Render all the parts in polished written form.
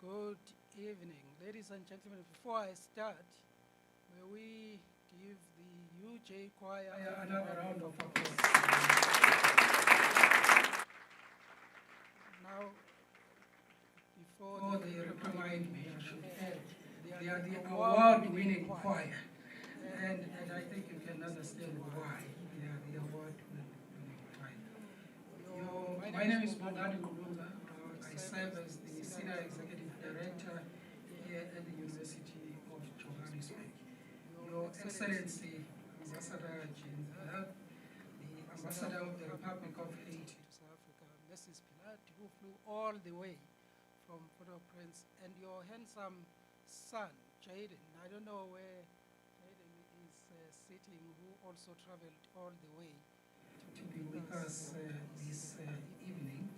Good evening. Ladies and gentlemen, before I start, may we give the UJ Choir another round of applause. Now, before they remind me, I should add, they are the award-winning choir. And I think you can understand why they are the award-winning choir. My name is Bongani Kulunga. I serve as the Senior Executive Director here at the University of Johannesburg. Your Excellency, Ambassador James, the Ambassador of the Republic of Haiti to South Africa, Mrs. Pilat, who flew all the way from Port-au-Prince, and your handsome son, Jaden. I don't know where Jaden is sitting, who also traveled all the way to be with us this evening.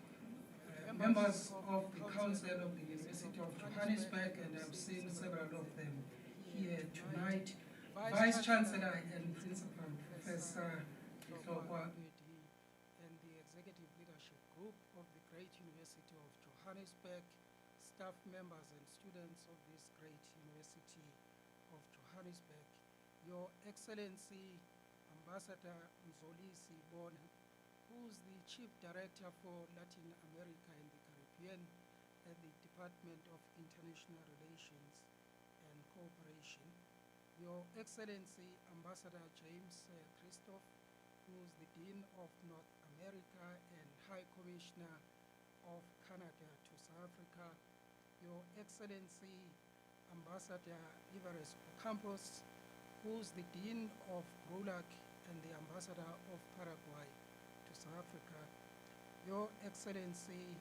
Members of the Council of the University of Johannesburg, and I've seen several of them here tonight. Vice-Chancellor and Principal Professor Letlhokwa, Mpedi, and the Executive Leadership Group of the great University of Johannesburg, staff members and students of this great University of Johannesburg, Your Excellency, Ambassador Mzolisi Bona, who's the Chief Director for Latin America and the Caribbean at the Department of International Relations and Cooperation, Your Excellency, Ambassador James Christoph, who's the Dean of North America and High Commissioner of Canada to South Africa, Your Excellency, Ambassador Ivares Ocampos, who's the Dean of GRULAC and the Ambassador of Paraguay to South Africa, Your Excellency,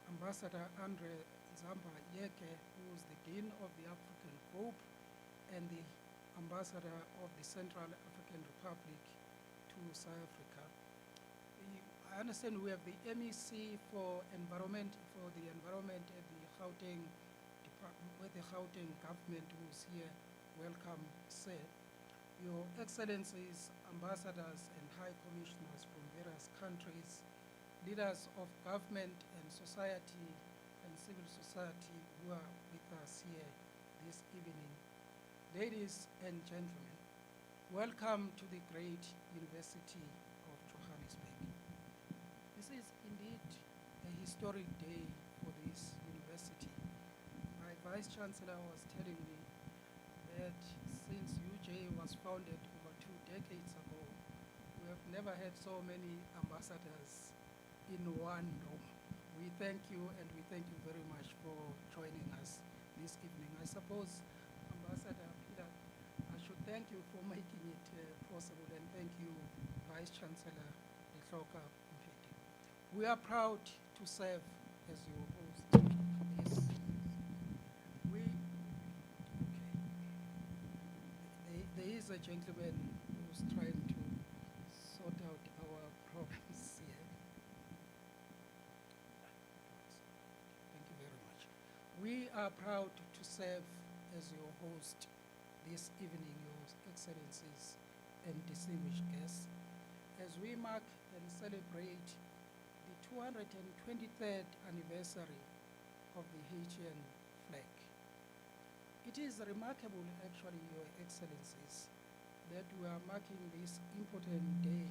Ambassador Andre Zamba Yeke, who's the Dean of the African Group and the Ambassador of the Central African Republic to South Africa. I understand we have the MEC for the environment at the Gauteng Department, with the Gauteng government, who's here. Welcome, sir. Your Excellencies, ambassadors and high commissioners from various countries, leaders of government and society and civil society who are with us here this evening. Ladies and gentlemen, welcome to the great University of Johannesburg. This is indeed a historic day for this university. My Vice-Chancellor was telling me that since UJ was founded over 2 decades ago, we have never had so many ambassadors in one room. We thank you, and we thank you very much for joining us this evening. I suppose, Ambassador Peter, I should thank you for making it possible, and thank you, Vice-Chancellor Letlhokwa Mpedi. We are proud to serve as your host for this. There is a gentleman who's trying to sort out our problems here. Thank you very much. We are proud to serve as your host this evening, Your Excellencies and distinguished guests, as we mark and celebrate the 223rd anniversary of the Haitian flag. It is remarkable, actually, Your Excellencies, that we are marking this important day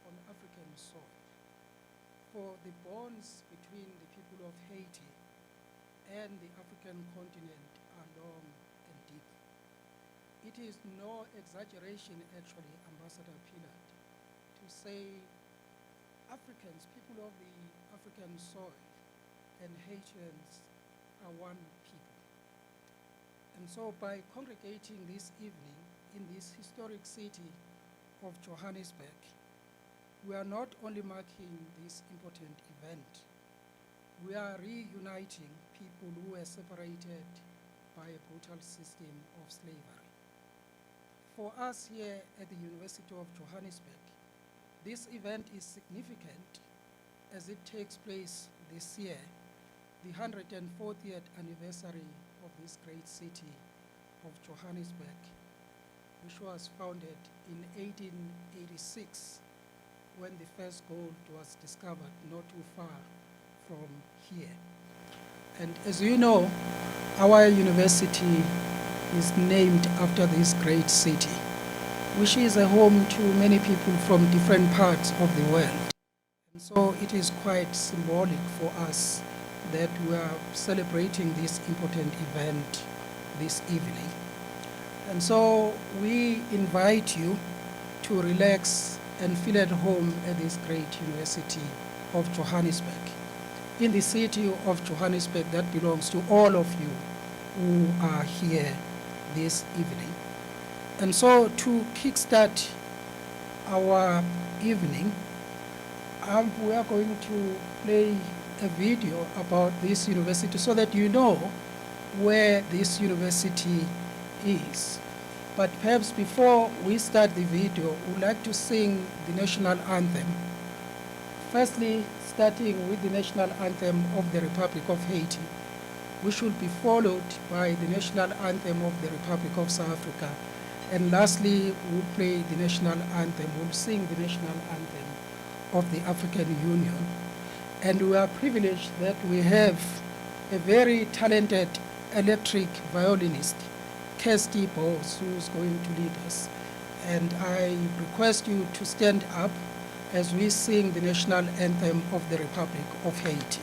on African soil, for the bonds between the people of Haiti and the African continent are long and deep. It is no exaggeration, actually, Ambassador Pilat, to say Africans, people of the African soil, and Haitians are one people. And so by congregating this evening in this historic city of Johannesburg, we are not only marking this important event, we are reuniting people who were separated by a brutal system of slavery. For us here at the University of Johannesburg, this event is significant as it takes place this year, the 140th anniversary of this great city of Johannesburg, which was founded in 1886 when the first gold was discovered not too far from here. And as you know, our university is named after this great city, which is a home to many people from different parts of the world. And so it is quite symbolic for us that we are celebrating this important event this evening. And so we invite you to relax and feel at home at this great University of Johannesburg, in the city of Johannesburg that belongs to all of you who are here this evening. And so to kickstart our evening, we are going to play a video about this university so that you know where this university is. But perhaps before we start the video, we'd like to sing the national anthem. Firstly, starting with the national anthem of the Republic of Haiti, which will be followed by the national anthem of the Republic of South Africa. And lastly, we'll play the national anthem, we'll sing the national anthem of the African Union. And we are privileged that we have a very talented electric violinist, Kirsty Bowes, who is going to lead us. And I request you to stand up as we sing the national anthem of the Republic of Haiti.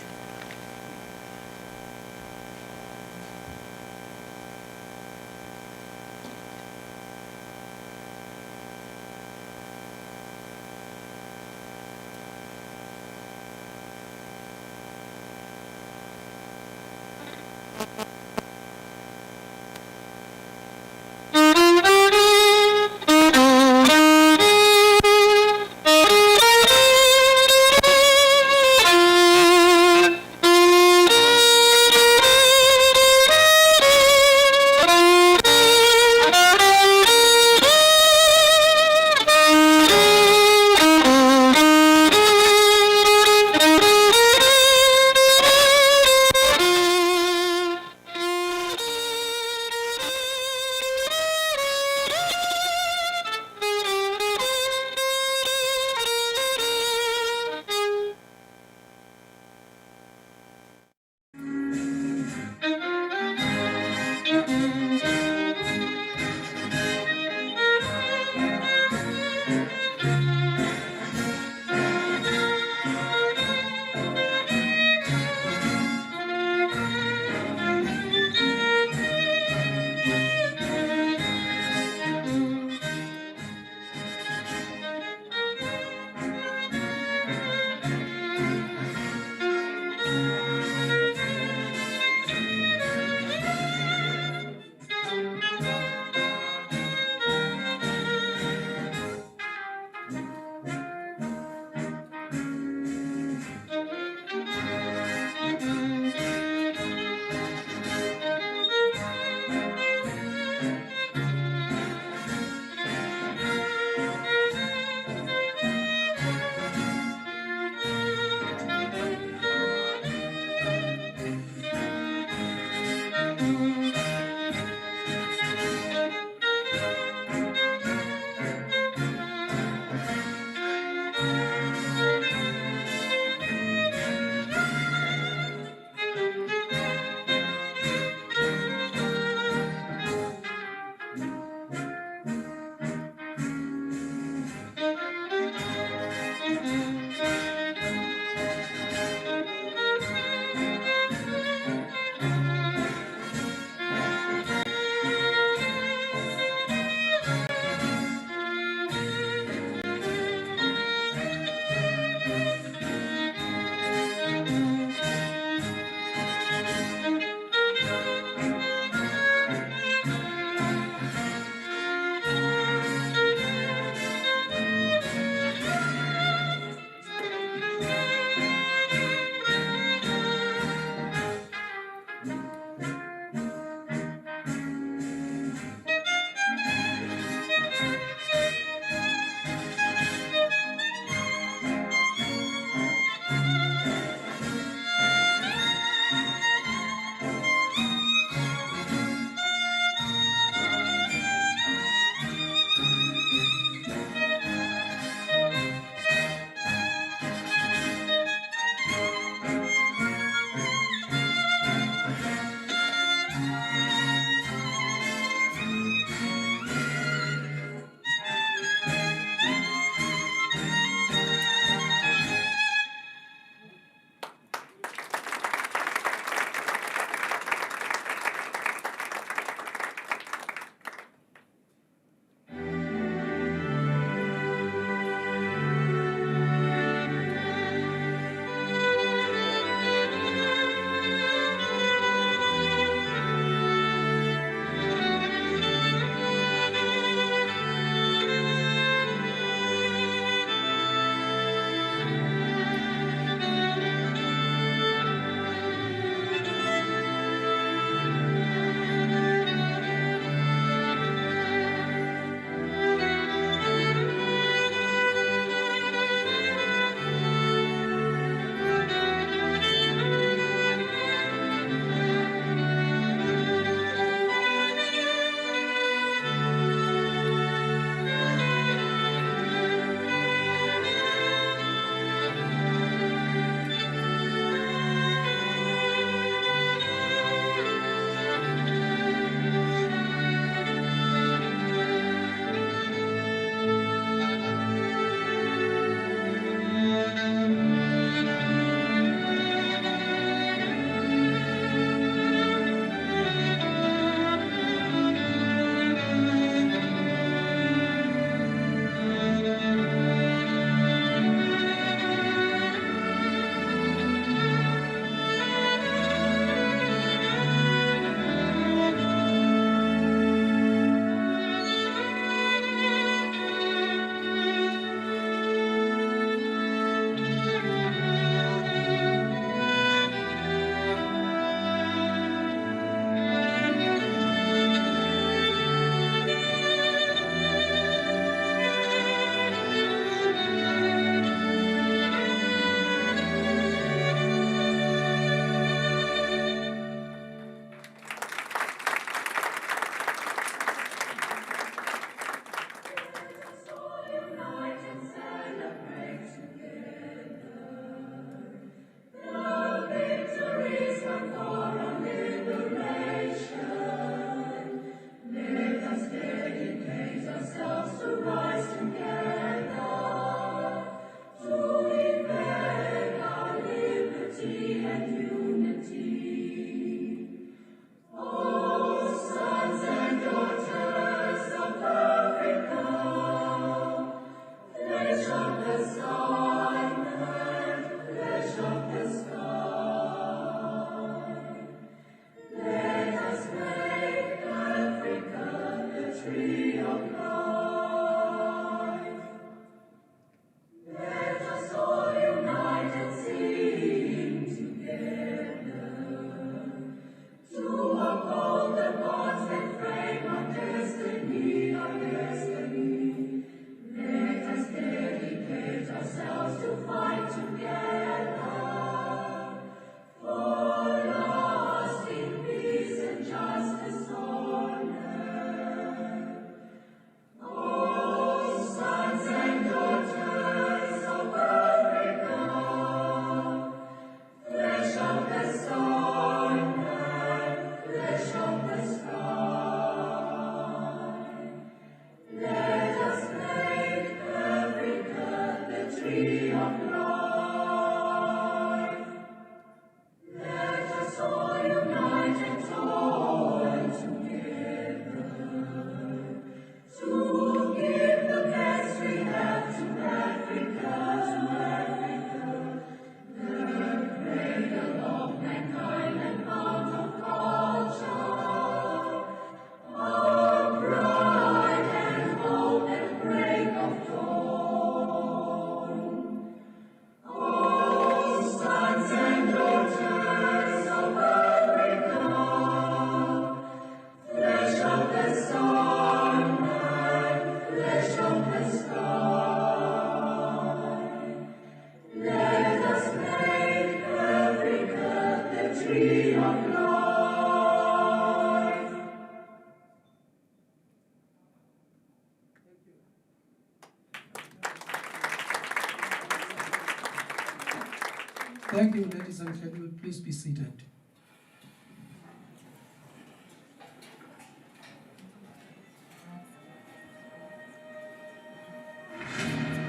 Thank you, ladies and gentlemen. Please be seated.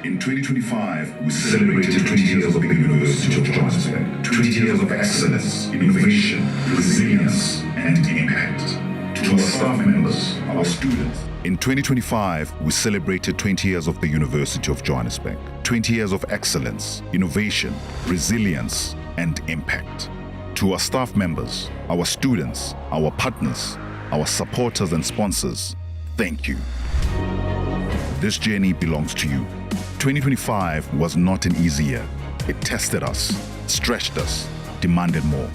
In 2025, we celebrated 20 years of the University of Johannesburg, 20 years of excellence, innovation, resilience, and impact. To our staff members, our students. In 2025, we celebrated 20 years of the University of Johannesburg, 20 years of excellence, innovation, resilience, and impact. To our staff members, our students, our partners, our supporters and sponsors, thank you. This journey belongs to you. 2025 was not an easy year. It tested us, stretched us, demanded more.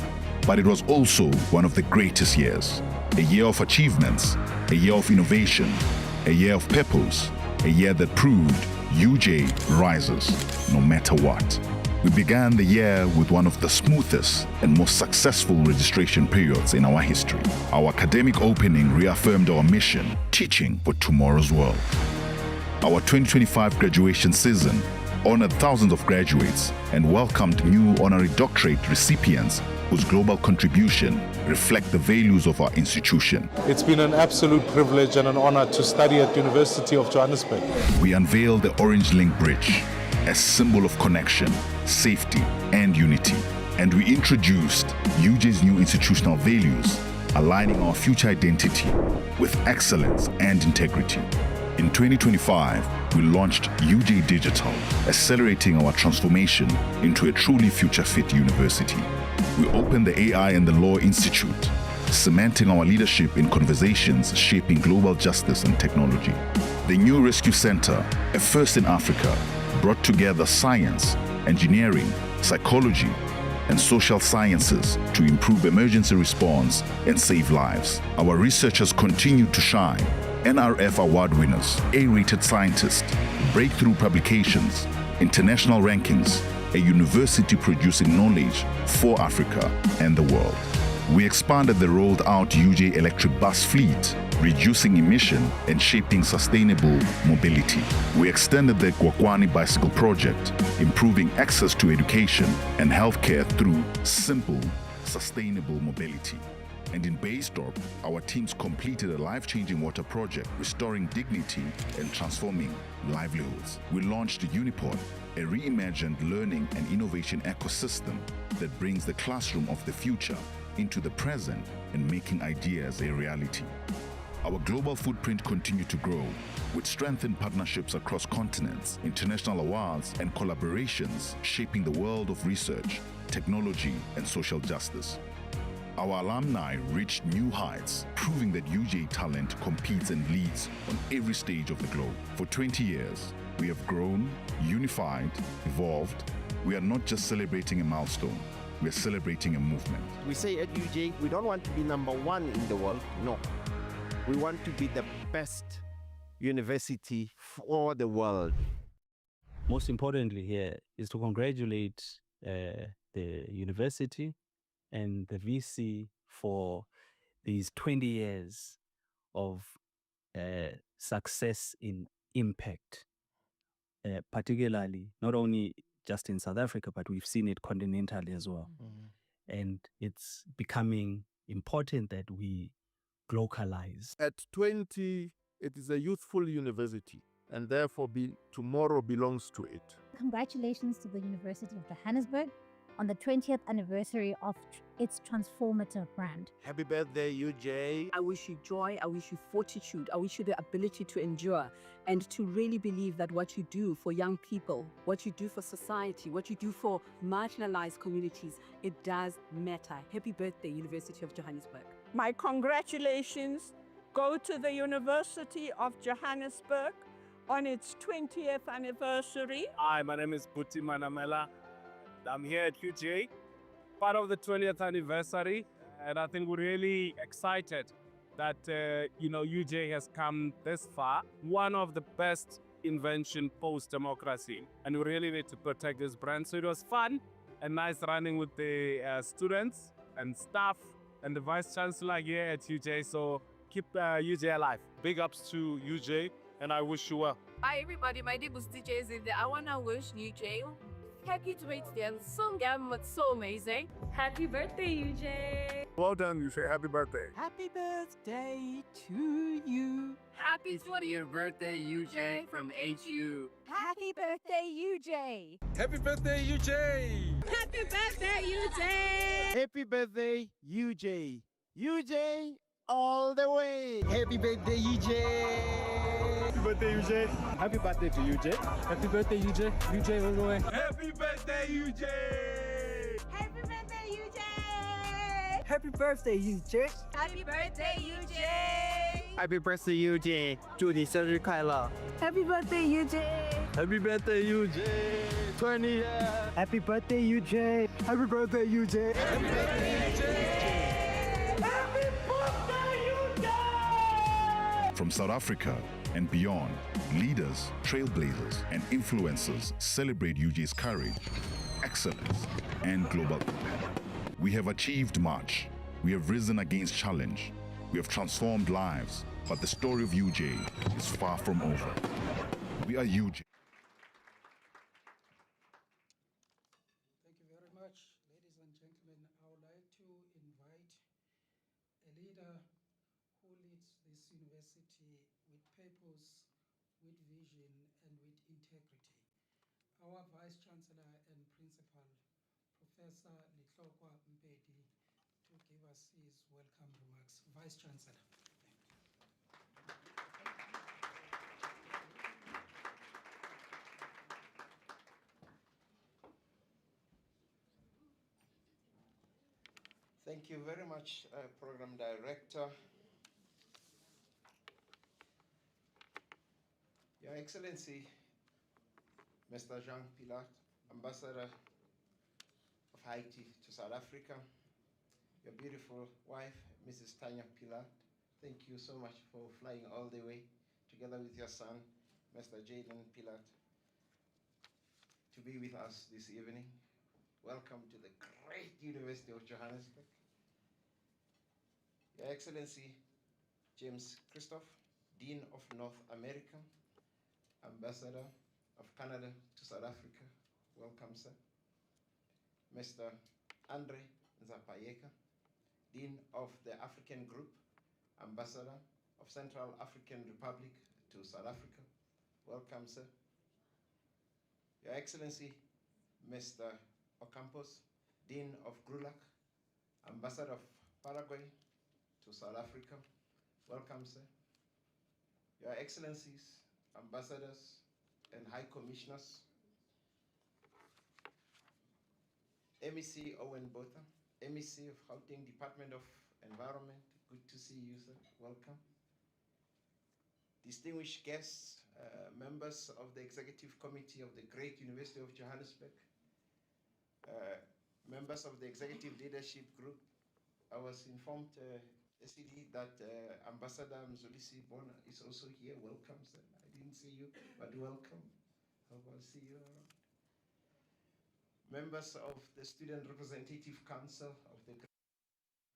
But it was also one of the greatest years. A year of achievements, a year of innovation, a year of purpose, a year that proved UJ rises no matter what. We began the year with one of the smoothest and most successful registration periods in our history. Our academic opening reaffirmed our mission, teaching for tomorrow's world. Our 2025 graduation season honored thousands of graduates and welcomed new honorary doctorate recipients whose global contribution reflect the values of our institution. It's been an absolute privilege and an honor to study at the University of Johannesburg. We unveiled the Orange Link Bridge, a symbol of connection, safety, and unity. And we introduced UJ's new institutional values, aligning our future identity with excellence and integrity. In 2025, we launched UJ Digital, accelerating our transformation into a truly future-fit university. We opened the AI and the Law Institute, cementing our leadership in conversations shaping global justice and technology. The new Rescue Center, a first in Africa, brought together science, engineering, psychology, and social sciences to improve emergency response and save lives. Our researchers continue to shine. NRF award winners, A-rated scientists, breakthrough publications, international rankings, a university producing knowledge for Africa and the world. We expanded the rolled out UJ electric bus fleet, reducing emission and shaping sustainable mobility. We extended the Gwakwani bicycle project, improving access to education and healthcare through simple, sustainable mobility. And in Baysdorp, our teams completed a life-changing water project, restoring dignity and transforming livelihoods. We launched Unipod, a reimagined learning and innovation ecosystem that brings the classroom of the future into the present and making ideas a reality. Our global footprint continued to grow, with strengthened partnerships across continents, international awards, and collaborations shaping the world of research, technology, and social justice. Our alumni reached new heights, proving that UJ talent competes and leads on every stage of the globe. For 20 years, we have grown, unified, evolved. We are not just celebrating a milestone, we are celebrating a movement. We say at UJ, we don't want to be number one in the world, no. We want to be the best university for the world. Most importantly here is to congratulate the university and the VC for these 20 years of success in impact, particularly not only just in South Africa, but we've seen it continentally as well. Mm-hmm. And it's becoming important that we localize. At 20, it is a youthful university, and therefore tomorrow belongs to it. Congratulations to the University of Johannesburg on the 20th anniversary of its transformative brand. Happy birthday, UJ. I wish you joy, I wish you fortitude, I wish you the ability to endure and to really believe that what you do for young people, what you do for society, what you do for marginalized communities, it does matter. Happy birthday, University of Johannesburg. My congratulations go to the University of Johannesburg on its 20th anniversary. Hi, my name is Buti Manamela. I'm here at UJ, part of the 20th anniversary, and I think we're really excited that UJ has come this far. One of the best invention post-democracy, and we really need to protect this brand. So it was fun and nice running with the students and staff and the Vice-Chancellor here at UJ. So keep UJ alive. Big ups to UJ, and I wish you well. Hi everybody, my name is DJ Zinde. I want to wish UJ Happy 20th. Sungam was so amazing. Happy birthday, UJ. Well done, you say happy birthday. Happy birthday to you. Happy 20th birthday, UJ from HU. Happy birthday, UJ! Happy birthday, UJ! Happy birthday, UJ. Happy birthday, UJ. UJ all the way. Happy birthday, UJ. Happy birthday, UJ! Happy birthday to UJ. Happy birthday, UJ. UJ all the way. Happy birthday, UJ! Happy birthday, UJ! Happy birthday, UJ. Happy birthday, UJ! Happy birthday, UJ. 祝你生日快乐。 Happy birthday, UJ! Happy birthday, UJ! 20 years. Happy birthday, UJ. Happy birthday, UJ. Happy birthday, UJ! From South Africa and beyond, leaders, trailblazers, and influencers celebrate UJ's courage, excellence, and global impact. We have achieved much. We have risen against challenge. We have transformed lives, but the story of UJ is far from over. We are UJ. Thank you very much, ladies and gentlemen. I would like to invite a leader who leads this university with purpose, with vision, and with integrity. Our Vice-Chancellor and Principal, Professor Letlhokwa Mpedi, to give us his welcome remarks. Vice-Chancellor. Thank you very much, Program Director. Your Excellency, Mr. Jean Pilat, Ambassador of Haiti to South Africa, your beautiful wife, Mrs. Tanya Pilat, thank you so much for flying all the way, together with your son, Mr. Jaden Pilat, to be with us this evening. Welcome to the great University of Johannesburg. Your Excellency, James Christophe, Dean of North America, Ambassador of Canada to South Africa, welcome, sir. Mr. Andre Nzapayeka, Dean of the African Group, Ambassador of Central African Republic to South Africa, welcome, sir. Your Excellency, Mr. Ocampos, Dean of GRULAC, Ambassador of Paraguay to South Africa, welcome, sir. Your Excellencies, Ambassadors and High Commissioners, MEC Owen Botha, MEC of Gauteng Department of Environment, good to see you, sir, welcome. Distinguished guests, members of the Executive Committee of the Great University of Johannesburg, members of the Executive Leadership Group. I was informed yesterday that Ambassador Mzulisi Bona is also here. Welcome, sir. I didn't see you, but welcome. I will see you around. Members of the Student Representative Council of the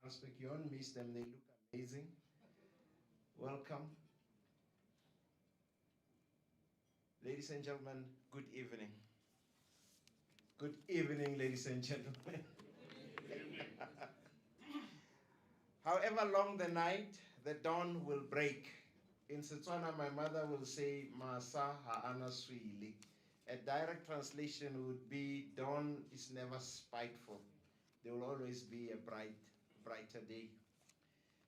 Johannesburg, you won't miss them. They look amazing. Welcome. Ladies and gentlemen, good evening. Good evening, ladies and gentlemen. However long the night, the dawn will break. In Setswana, my mother will say, Masa ha'ana suili. A direct translation would be, dawn is never spiteful. There will always be a brighter day.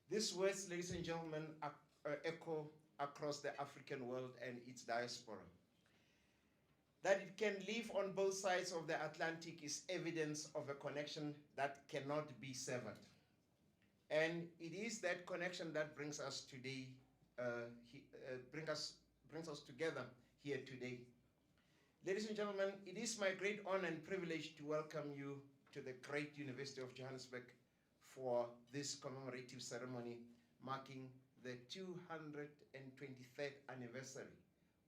These words, ladies and gentlemen, echo across the African world and its diaspora. That it can live on both sides of the Atlantic is evidence of a connection that cannot be severed. And it is that connection that brings us today, brings us together here today. Ladies and gentlemen, it is my great honor and privilege to welcome you to the great University of Johannesburg for this commemorative ceremony marking the 223rd anniversary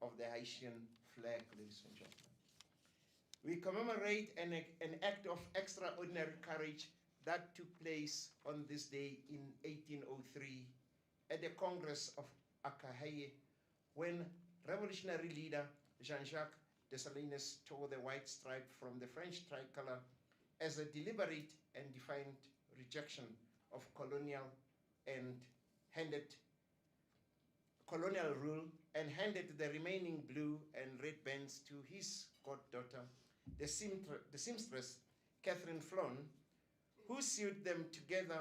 of the Haitian flag, ladies and gentlemen. We commemorate an act of extraordinary courage that took place on this day in 1803 at the Congress of Akahaye, when revolutionary leader Jean-Jacques Dessalines tore the white stripe from the French tricolor as a deliberate and defiant rejection of colonial rule, and handed the remaining blue and red bands to his goddaughter, the seamstress Catherine Flon, who sewed them together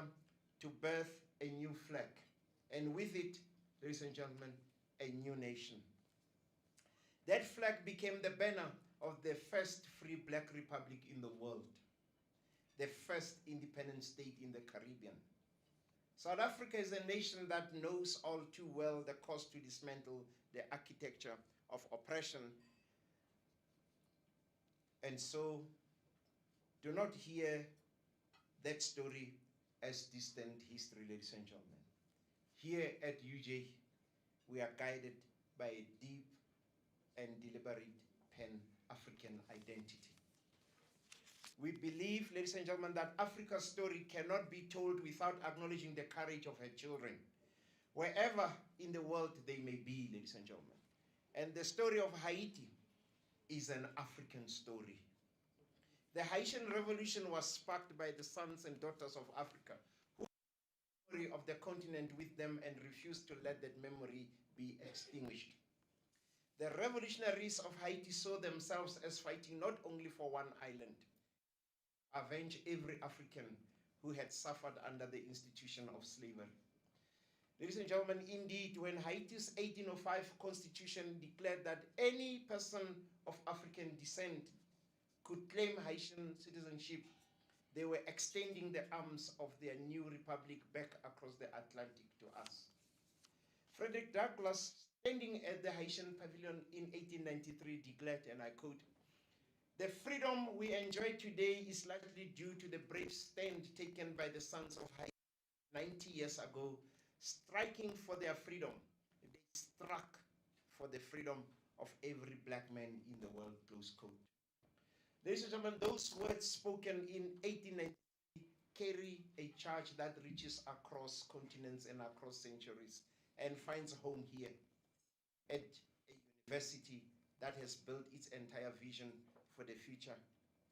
to birth a new flag, and with it, ladies and gentlemen, a new nation. That flag became the banner of the first free black republic in the world, the first independent state in the Caribbean. South Africa is a nation that knows all too well the cost to dismantle the architecture of oppression. And so, do not hear that story as distant history, ladies and gentlemen. Here at UJ, we are guided by a deep and deliberate Pan-African identity. We believe, ladies and gentlemen, that Africa's story cannot be told without acknowledging the courage of her children, wherever in the world they may be, ladies and gentlemen. And the story of Haiti is an African story. The Haitian Revolution was sparked by the sons and daughters of Africa, who had the memory of the continent with them and refused to let that memory be extinguished. The revolutionaries of Haiti saw themselves as fighting not only for one island, avenge every African who had suffered under the institution of slavery. Ladies and gentlemen, indeed, when Haiti's 1805 constitution declared that any person of African descent could claim Haitian citizenship, they were extending the arms of their new republic back across the Atlantic to us. Frederick Douglass, standing at the Haitian pavilion in 1893, declared, and I quote, "The freedom we enjoy today is largely due to the brave stand taken by the sons of Haiti 90 years ago, striking for their freedom. They struck for the freedom of every black man in the world," close quote. Ladies and gentlemen, those words spoken in 1893 carry a charge that reaches across continents and across centuries and finds home here at a university that has built its entire vision for the future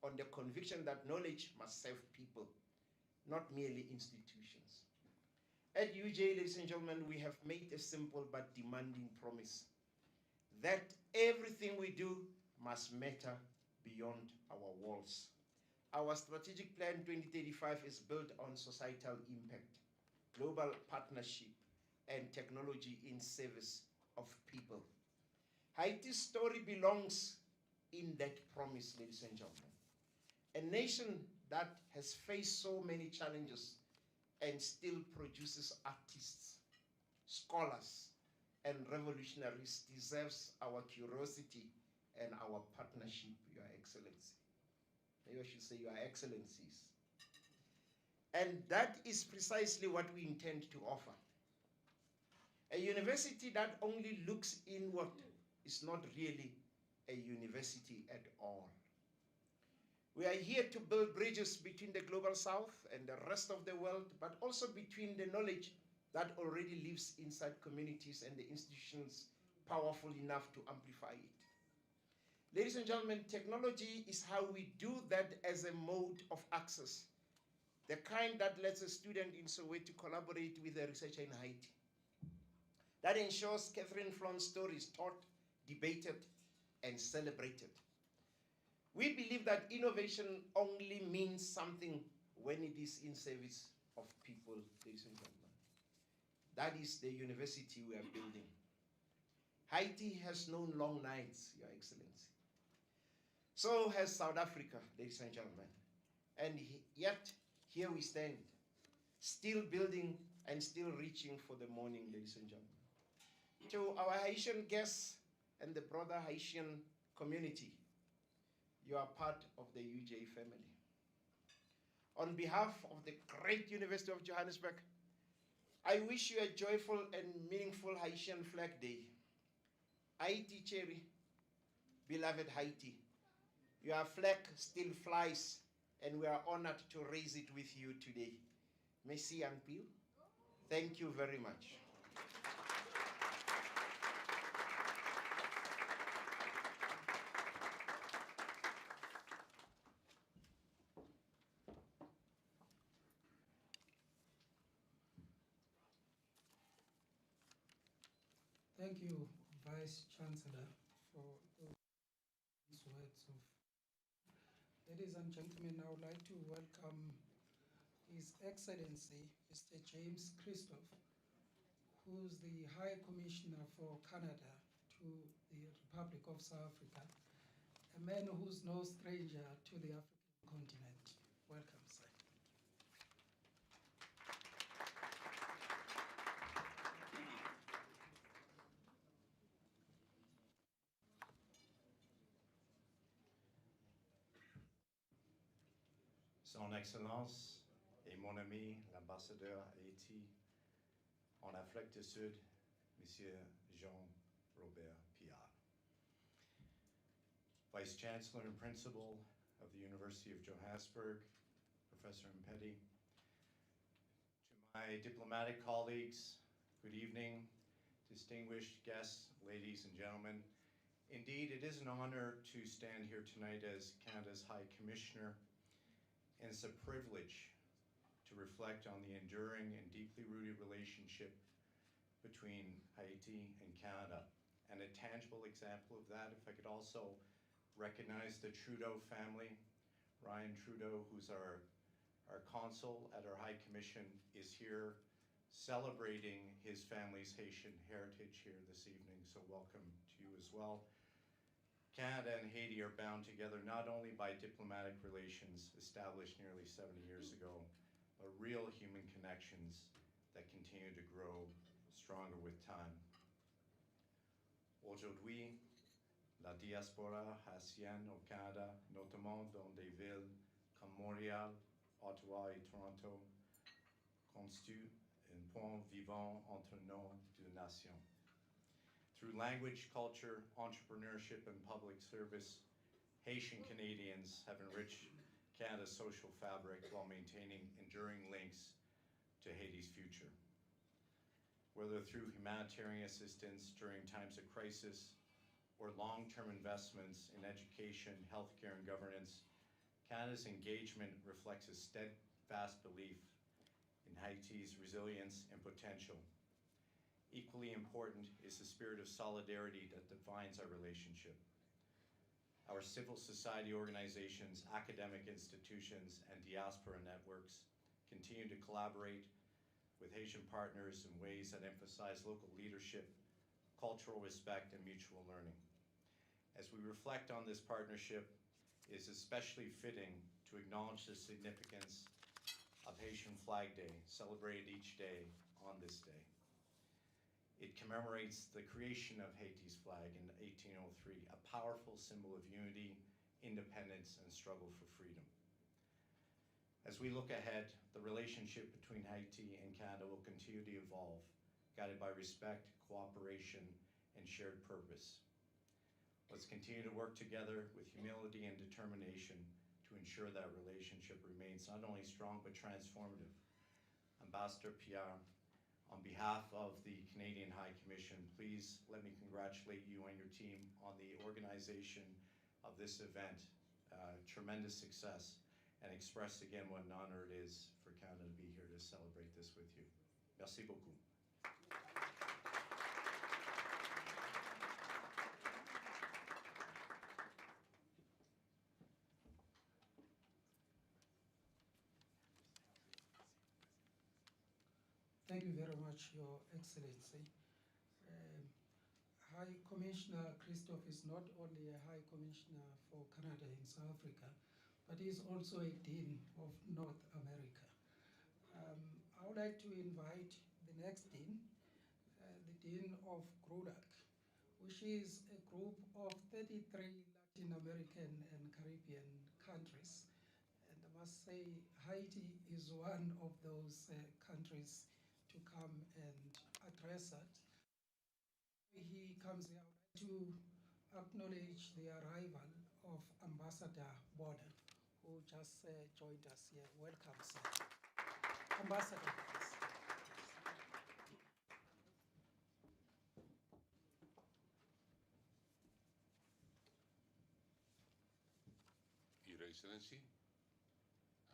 on the conviction that knowledge must serve people, not merely institutions. At UJ, ladies and gentlemen, we have made a simple but demanding promise that everything we do must matter beyond our walls. Our strategic plan 2035 is built on societal impact, global partnership, and technology in service of people. Haiti's story belongs in that promise, ladies and gentlemen. A nation that has faced so many challenges and still produces artists, scholars, and revolutionaries deserves our curiosity and our partnership, Your Excellency. Maybe I should say Your Excellencies. And that is precisely what we intend to offer. A university that only looks inward is not really a university at all. We are here to build bridges between the global south and the rest of the world, but also between the knowledge that already lives inside communities and the institutions powerful enough to amplify it. Ladies and gentlemen, technology is how we do that as a mode of access, the kind that lets a student in Soweto collaborate with a researcher in Haiti. That ensures Catherine Flon's story is taught, debated, and celebrated. We believe that innovation only means something when it is in service of people, ladies and gentlemen. That is the university we are building. Haiti has known long nights, Your Excellency. So has South Africa, ladies and gentlemen. And yet, here we stand, still building and still reaching for the morning, ladies and gentlemen. To our Haitian guests and the broader Haitian community, you are part of the UJ family. On behalf of the great University of Johannesburg, I wish you a joyful and meaningful Haitian Flag Day. Haiti Cherry, beloved Haiti, your flag still flies, and we are honored to raise it with you today. Merci en pile. Thank you very much. Thank you, Vice-Chancellor, for those words of. Ladies and gentlemen, I would like to welcome His Excellency, Mr. James Christophe, who's the High Commissioner for Canada to the Republic of South Africa, a man who's no stranger to the African continent. Welcome, sir. Son Excellence et mon ami, l'ambassadeur Haiti en Afrique du Sud, Monsieur Jean-Robert Piard. Vice-Chancellor and Principal of the University of Johannesburg, Professor Mpedi. To my diplomatic colleagues, good evening, distinguished guests, ladies and gentlemen. Indeed, it is an honor to stand here tonight as Canada's High Commissioner, and it's a privilege to reflect on the enduring and deeply rooted relationship between Haiti and Canada. And a tangible example of that, if I could also recognize the Trudeau family. Ryan Trudeau, who's our consul at our High Commission, is here celebrating his family's Haitian heritage here this evening, so welcome to you as well. Canada and Haiti are bound together not only by diplomatic relations established nearly 70 years ago, but real human connections that continue to grow stronger with time. Aujourd'hui, la diaspora haïtienne au Canada, notamment dans des villes comme Montréal, Ottawa et Toronto, constitue un point vivant entre nos deux nations. Through language, culture, entrepreneurship, and public service, Haitian Canadians have enriched Canada's social fabric while maintaining enduring links to Haiti's future. Whether through humanitarian assistance during times of crisis or long-term investments in education, healthcare, and governance, Canada's engagement reflects a steadfast belief in Haiti's resilience and potential. Equally important is the spirit of solidarity that defines our relationship. Our civil society organizations, academic institutions, and diaspora networks continue to collaborate with Haitian partners in ways that emphasize local leadership, cultural respect, and mutual learning. As we reflect on this partnership, it is especially fitting to acknowledge the significance of Haitian Flag Day, celebrated each day on this day. It commemorates the creation of Haiti's flag in 1803, a powerful symbol of unity, independence, and struggle for freedom. As we look ahead, the relationship between Haiti and Canada will continue to evolve, guided by respect, cooperation, and shared purpose. Let's continue to work together with humility and determination to ensure that relationship remains not only strong, but transformative. Ambassador Piard, on behalf of the Canadian High Commission, please let me congratulate you and your team on the organization of this event. Tremendous success, and express again what an honor it is for Canada to be here to celebrate this with you. Merci beaucoup. Thank you very much, Your Excellency. High Commissioner Christophe is not only a High Commissioner for Canada in South Africa, but he is also a Dean of North America. I would like to invite the next Dean, the Dean of GRUDAC, which is a group of 33 Latin American and Caribbean countries. And I must say, Haiti is one of those countries to come and address it. He comes here to acknowledge the arrival of Ambassador Bonner, who just joined us here. Welcome, sir. Ambassador, please. Your Excellency,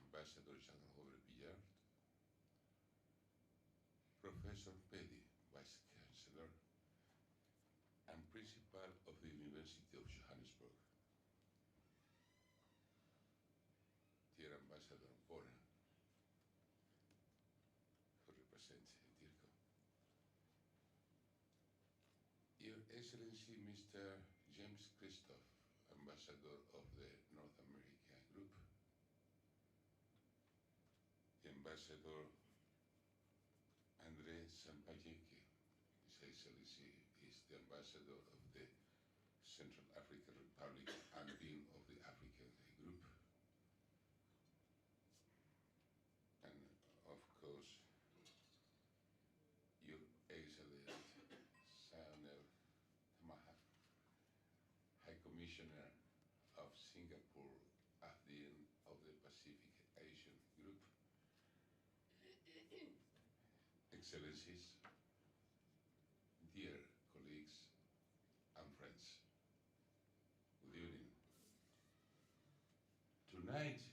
Ambassador Jean-Robert Piard, Professor Mpedi, Vice-Chancellor, Principal of the University of Johannesburg, dear Ambassador Bora, who represents DIRCO, Your Excellency Mr. James Christoph, Ambassador of the North America Group, Ambassador André Sampayeke, His Excellency is the Ambassador of the Central African Republic and Dean of the African Group. And of course, Your Excellent Samuel Tamaha, High Commissioner of Singapore as Dean of the Pacific Asian Group. Excellencies, dear colleagues and friends, good evening. Tonight,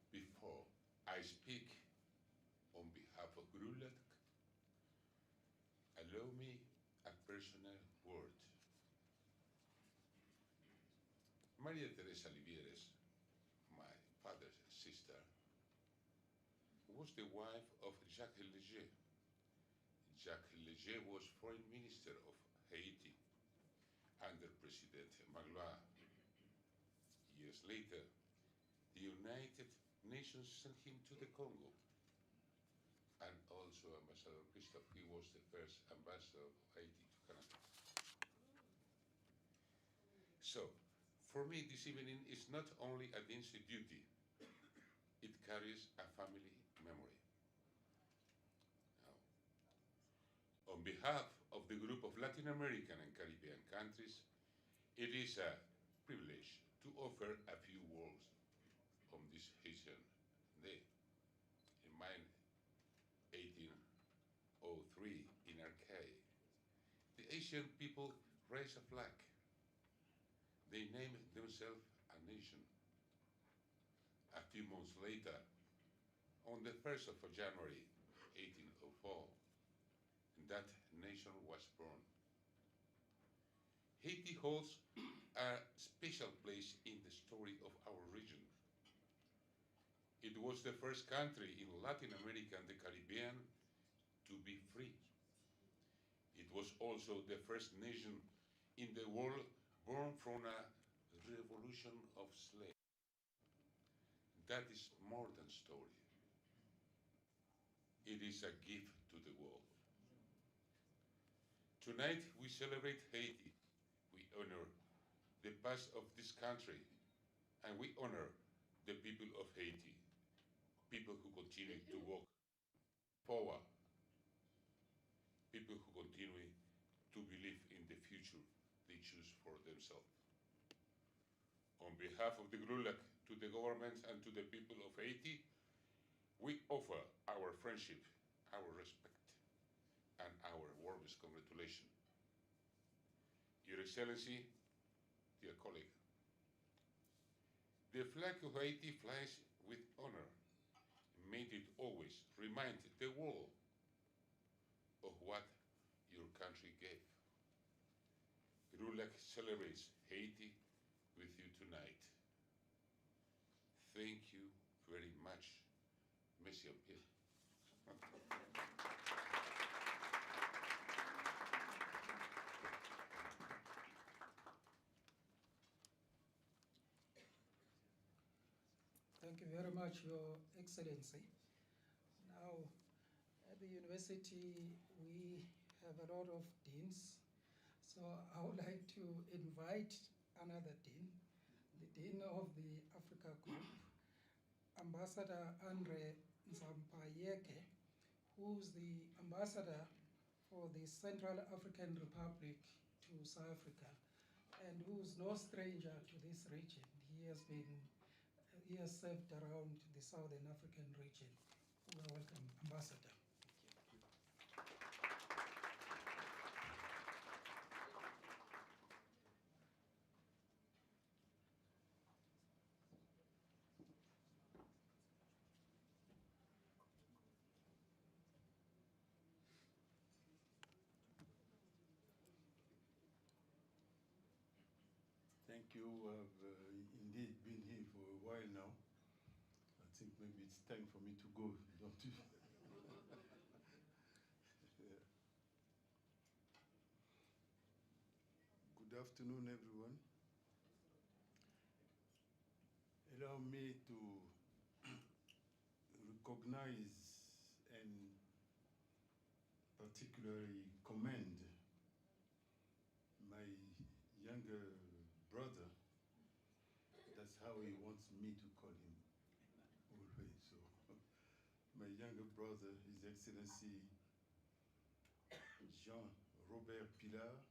before I speak on behalf of GRULAC, allow me a personal word. Maria Teresa Livieres, my father's sister, was the wife of Jacques Leger. Jacques Leger was Foreign Minister of Haiti under President Magloire. Years later, the United Nations sent him to the Congo. And also Ambassador Christophe, he was the first ambassador of Haiti to Canada. So, for me, this evening is not only a dingy duty, it carries a family memory. Now, on behalf of the group of Latin American and Caribbean countries, it is a privilege to offer a few words on this Haitian day. In mine, 1803 in Arcade, the Haitian people raised a flag. They named themselves a nation. A few months later, on the 1st of January 1804, that nation was born. Haiti holds a special place in the story of our region. It was the first country in Latin America and the Caribbean to be free. It was also the first nation in the world born from a revolution of slaves. That is more than story. It is a gift to the world. Tonight we celebrate Haiti. We honor the past of this country, and we honor the people of Haiti, people who continue to walk forward, people who continue to believe in the future they choose for themselves. On behalf of the GRULAC, to the government and to the people of Haiti, we offer our friendship, our respect, and our warmest congratulations. Your Excellency, dear colleague, the flag of Haiti flies with honor. May it always remind the world of what your country gave. GRULAC celebrates Haiti with you tonight. Thank you very much, Monsieur Mpedi. Thank you very much, Your Excellency. Now, at the university, we have a lot of deans. So I would like to invite another dean, the Dean of the Africa Group, Ambassador Andre Nzampayeke, who's the ambassador for the Central African Republic to South Africa, and who's no stranger to this region. He has served around the Southern African region. You are welcome, Ambassador. like you have indeed been here for a while now. I think maybe it's time for me to go, don't you? Yeah. Good afternoon, everyone. Allow me to recognize and particularly commend my younger brother. That's how he wants me to call him always. So, my younger brother, His Excellency Jean-Robert Pilar,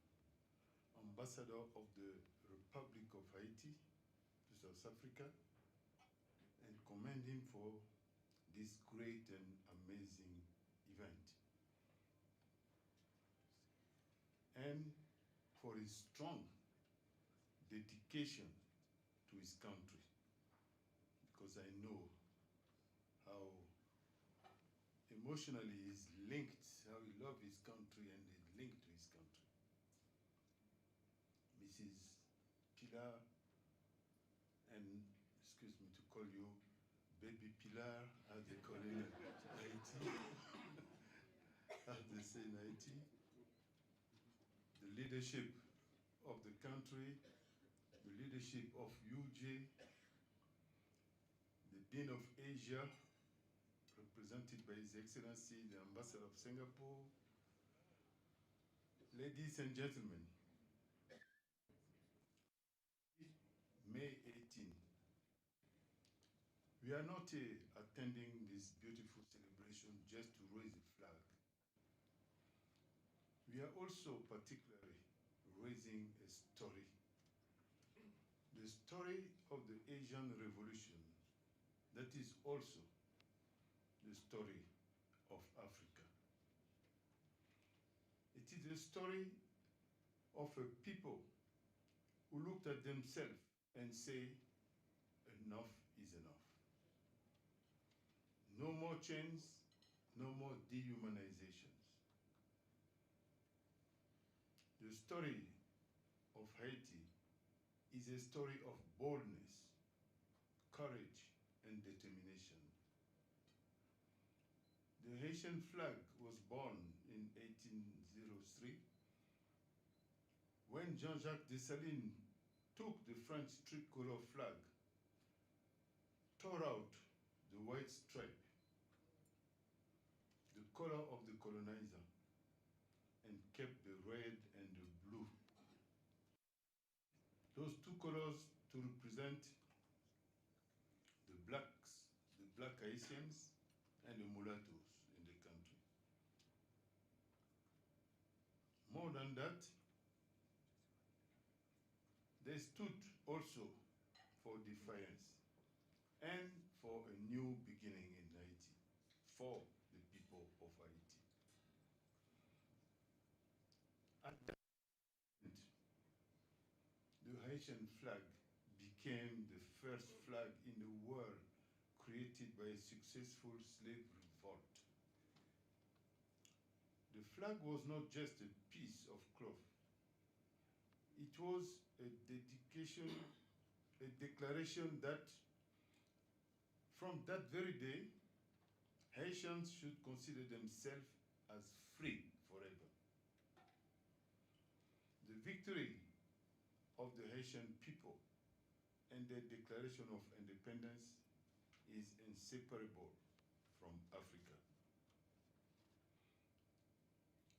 Ambassador of the Republic of Haiti to South Africa, and commend him for this great and amazing event, and for his strong dedication to his country, because I know how emotionally he's linked, how he loves his country and is linked to his country. Mrs. Pilar, and excuse me to call you Baby Pilar, as they call it in Haiti, as they say in Haiti, the leadership of the country, the leadership of UJ, the Dean of Asia, represented by His Excellency, the Ambassador of Singapore, ladies and gentlemen, May 18. We are not attending this beautiful celebration just to raise a flag. We are also particularly raising a story. The story of the Asian Revolution, that is also the story of Africa. It is the story of a people who looked at themselves and say, enough is enough. No more chains, no more dehumanizations. The story of Haiti is a story of boldness, courage, and determination. The Haitian flag was born in 1803 when Jean-Jacques Dessalines took the French tricolor flag, tore out the white stripe, the color of the colonizer, and kept the red and the blue. Those two colors to represent the blacks, the black Haitians, and the mulattoes in the country. More than that, they stood also for defiance and for a new beginning in Haiti, for the people of Haiti. At that moment, the Haitian flag became the first flag in the world created by a successful slave revolt. The flag was not just a piece of cloth. It was a dedication, a declaration that from that very day, Haitians should consider themselves as free forever. The victory of the Haitian people and their declaration of independence is inseparable from Africa.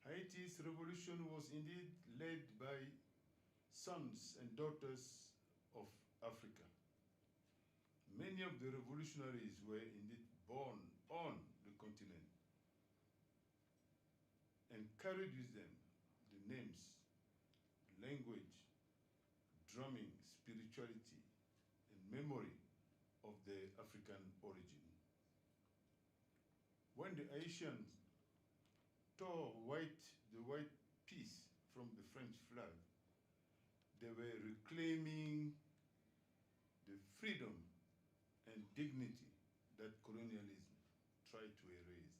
Haiti's revolution was indeed led by sons and daughters of Africa. Many of the revolutionaries were indeed born on the continent and carried with them the names, language, drumming, spirituality, and memory of their African origin. When the Haitians tore the white piece from the French flag, they were reclaiming the freedom and dignity that colonialism tried to erase.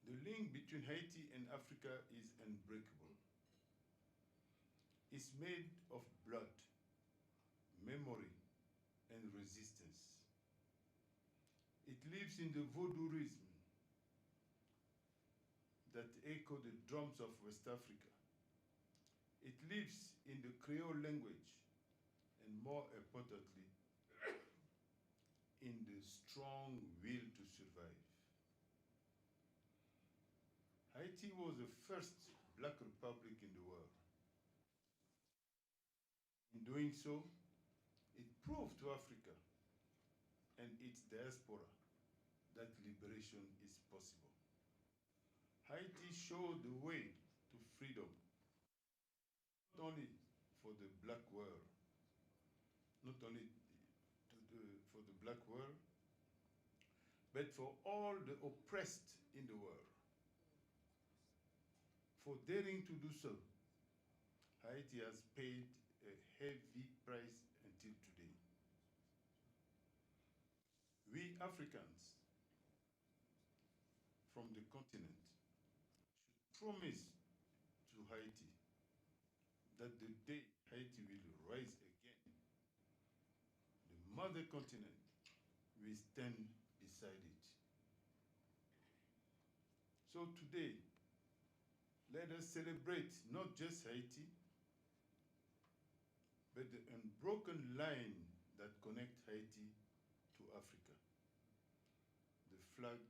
The link between Haiti and Africa is unbreakable. is made of blood, memory, and resistance. It lives in the voodooism that echo the drums of West Africa. It lives in the Creole language, and more importantly, in the strong will to survive. Haiti was the first Black republic in the world. In doing so, it proved to Africa and its diaspora that liberation is possible. Haiti showed the way to freedom, not only for the Black world, for the Black world, but for all the oppressed in the world. For daring to do so, Haiti has paid a heavy price until today. We Africans from the continent should promise to Haiti that the day Haiti will rise again, the mother continent will stand beside it. So today, let us celebrate not just Haiti, but the unbroken line that connects Haiti to Africa. The flag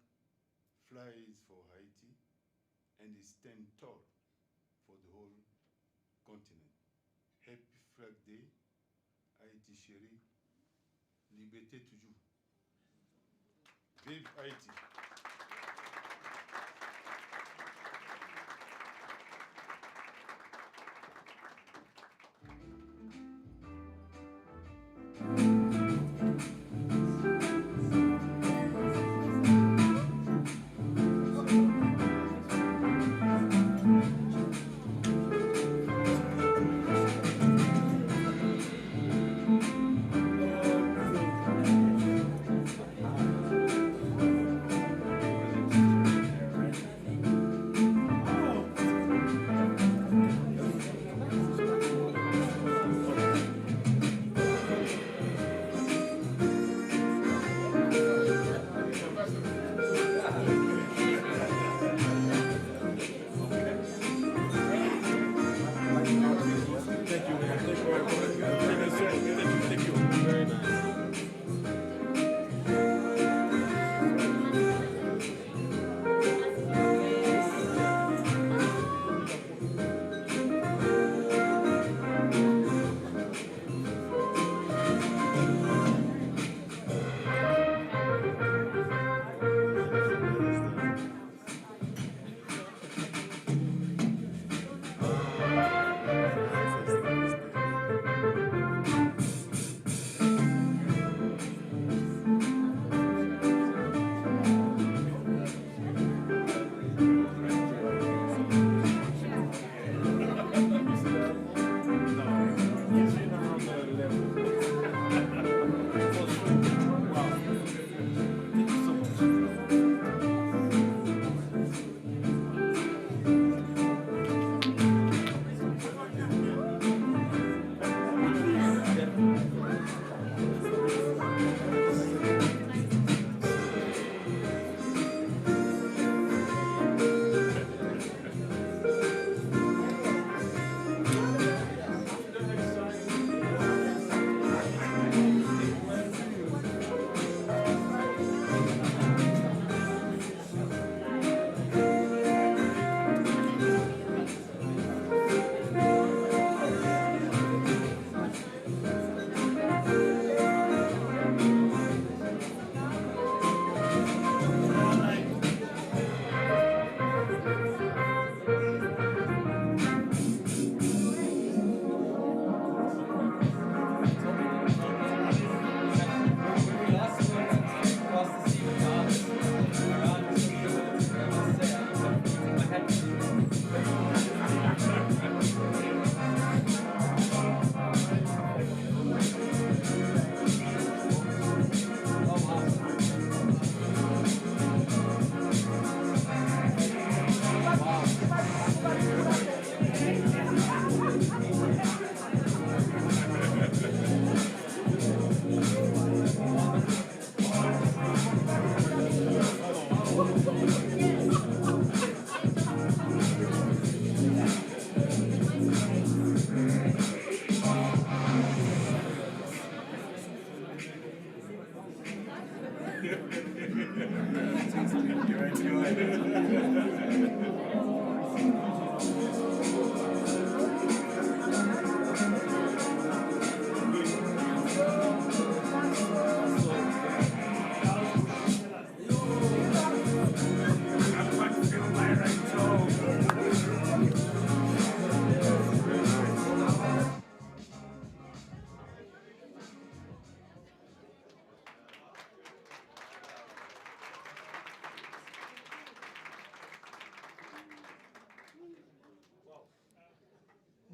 flies for Haiti and it stands tall for the whole continent. Happy Flag Day, Haiti chérie, liberté toujours. Vive Haiti!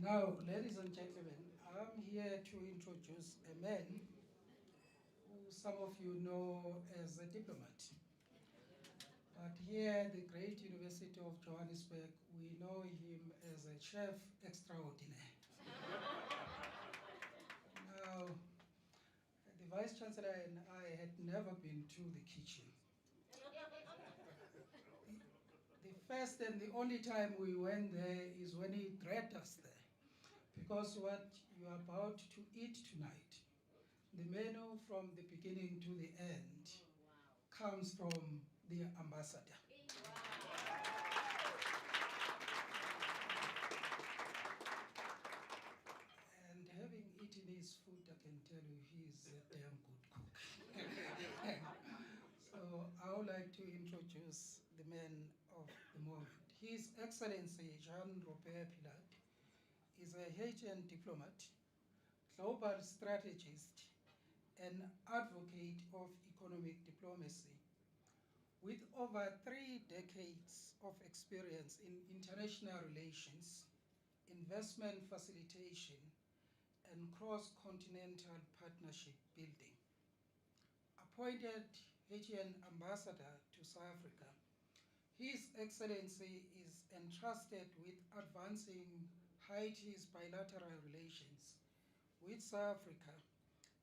Now, ladies and gentlemen, I'm here to introduce a man who some of you know as a diplomat. But here at the great University of Johannesburg, we know him as a chef extraordinaire. Now, the Vice-Chancellor and I had never been to the kitchen. The first and the only time we went there is when he dragged us there. Because what you are about to eat tonight, the menu from the beginning to the end comes from the ambassador. And having eaten his food, I can tell you he's a damn good cook. So I would like to introduce the man of the moment. His Excellency Jean-Robert Pilat is a Haitian diplomat, global strategist, and advocate of economic diplomacy, with over 3 decades of experience in international relations, investment facilitation, and cross-continental partnership building. Appointed Haitian ambassador to South Africa, His Excellency is entrusted with advancing Haiti's bilateral relations with South Africa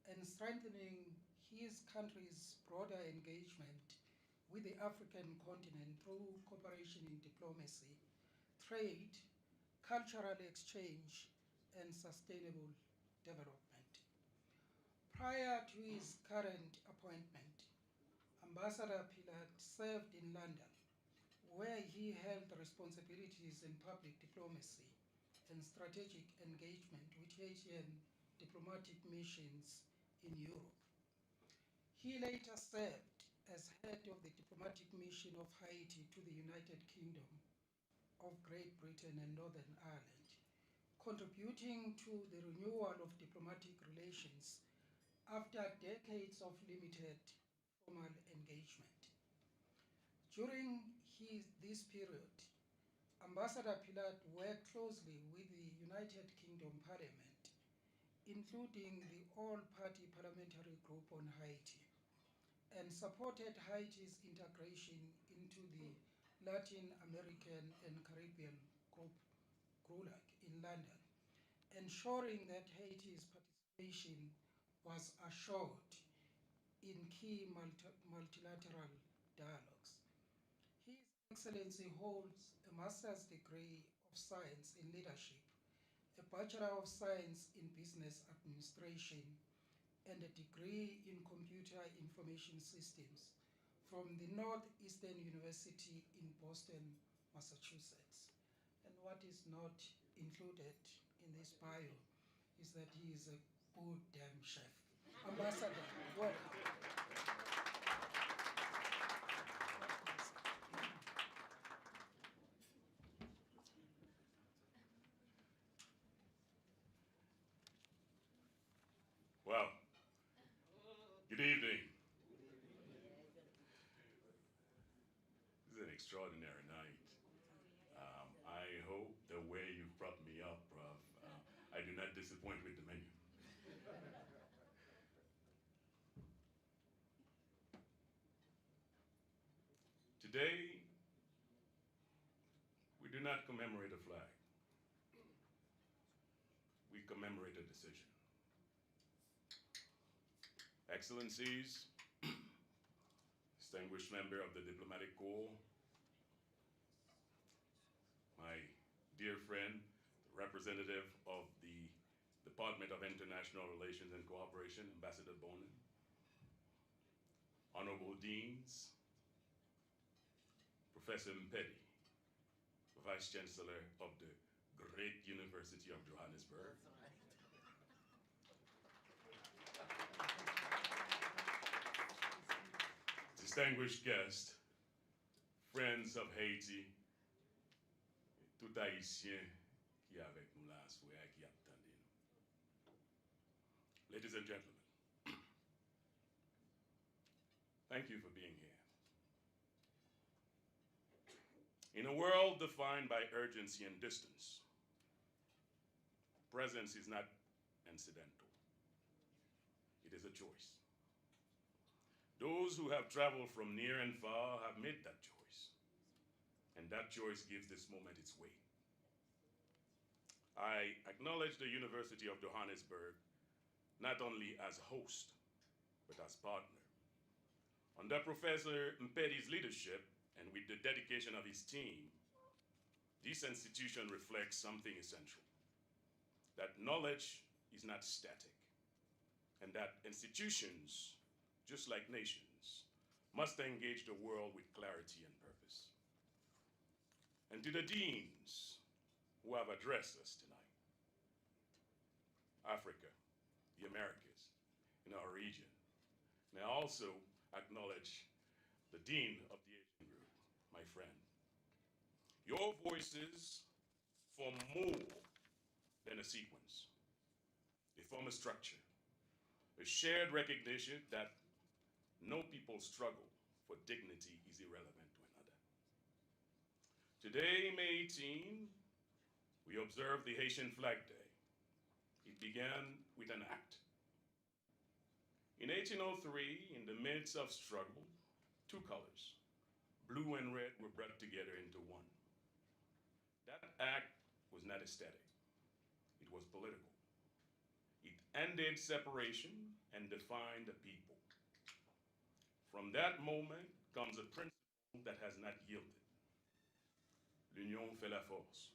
and strengthening his country's broader engagement with the African continent through cooperation in diplomacy, trade, cultural exchange, and sustainable development. Prior to his current appointment, Ambassador Pilat served in London, where he held responsibilities in public diplomacy and strategic engagement with Haitian diplomatic missions in Europe. He later served as head of the diplomatic mission of Haiti to the United Kingdom of Great Britain and Northern Ireland, contributing to the renewal of diplomatic relations after decades of limited formal engagement. During this period, Ambassador Pilat worked closely with the United Kingdom Parliament, including the All-Party Parliamentary Group on Haiti, and supported Haiti's integration into the Latin American and Caribbean group, GRULAC, in London, ensuring that Haiti's participation was assured in key multilateral dialogues. His Excellency holds a master's degree of science in leadership, a Bachelor of Science in Business Administration, and a degree in Computer Information Systems from the Northeastern University in Boston, Massachusetts. And what is not included in this bio is that he is a good damn chef. Ambassador, welcome. Well, good evening. This is an extraordinary night. I hope the way you brought me up, Prof, I do not disappoint with the menu. Today, we do not commemorate a flag. We commemorate a decision. Excellencies, distinguished member of the Diplomatic Corps, my dear friend, representative of the Department of International Relations and Cooperation, Ambassador Bonin, honorable deans, Professor Mpedi, Vice-Chancellor of the great University of Johannesburg. Distinguished guests, friends of Haiti, tout Haïtien qui est avec nous là, qui attendent nous. Ladies and gentlemen, thank you for being here. In a world defined by urgency and distance, presence is not incidental. It is a choice. Those who have traveled from near and far have made that choice, and that choice gives this moment its weight. I acknowledge the University of Johannesburg not only as host, but as partner. Under Professor Mpedi's leadership, and with the dedication of his team, this institution reflects something essential: that knowledge is not static, and that institutions, just like nations, must engage the world with clarity and purpose. And to the deans who have addressed us tonight, Africa, the Americas, in our region, and I also acknowledge the Dean of the Asian Group, my friend. Your voices form more than a sequence. They form a structure, a shared recognition that no people's struggle for dignity is irrelevant to another. Today, May 18, we observe the Haitian Flag Day. It began with an act. In 1803, in the midst of struggle, two colors, blue and red, were brought together into one. That act was not aesthetic, it was political. It ended separation and defined the people. From that moment comes a principle that has not yielded. L'union fait la force.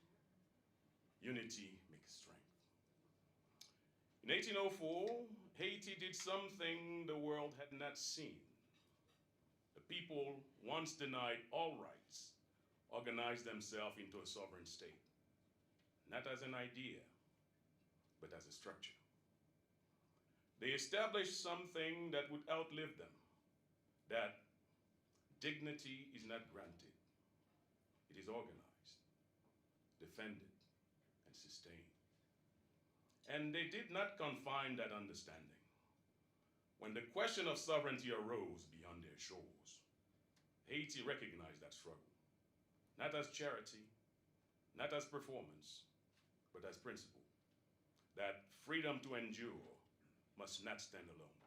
Unity makes strength. In 1804, Haiti did something the world had not seen. The people, once denied all rights, organized themselves into a sovereign state, not as an idea, but as a structure. They established something that would outlive them, that dignity is not granted. It is organized, defended, and sustained. And they did not confine that understanding. When the question of sovereignty arose beyond their shores, Haiti recognized that struggle, not as charity, not as performance, but as principle, that freedom to endure must not stand alone.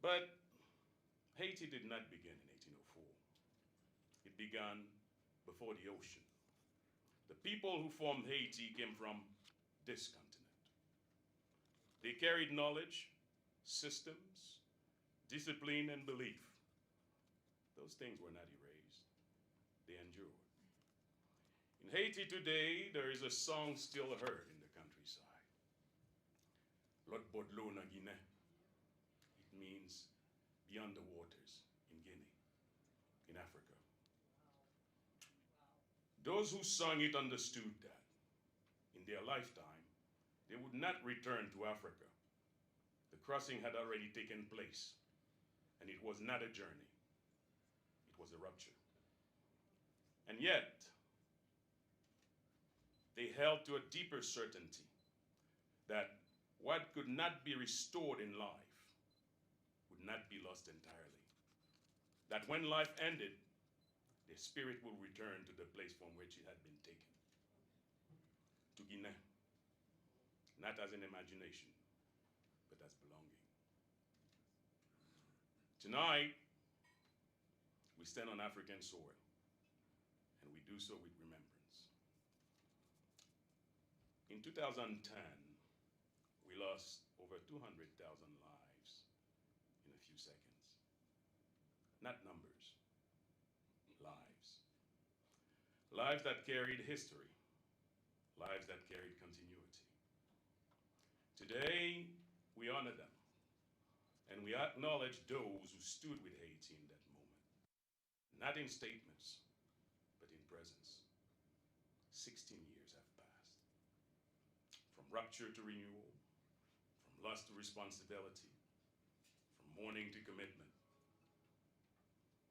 But Haiti did not begin in 1804. It began before the ocean. The people who formed Haiti came from this continent. They carried knowledge, systems, discipline, and belief. Those things were not erased. They endured. In Haiti today, there is a song still heard in the countryside. Lot Bodlo na Guinée. It means beyond the waters in Guinea, in Africa. Those who sung it understood that in their lifetime, they would not return to Africa. The crossing had already taken place, and it was not a journey. It was a rupture. And yet, they held to a deeper certainty that what could not be restored in life would not be lost entirely. That when life ended, the spirit will return to the place from which it had been taken. To Guinea, not as an imagination, but as belonging. Tonight, we stand on African soil, and we do so with remembrance. In 2010, we lost over 200,000 lives in a few seconds. Not numbers, lives. Lives that carried history, lives that carried continuity. Today, we honor them, and we acknowledge those who stood with Haiti in that moment, not in statements, but in presence. 16 years have passed. From rupture to renewal, from lust to responsibility, from mourning to commitment.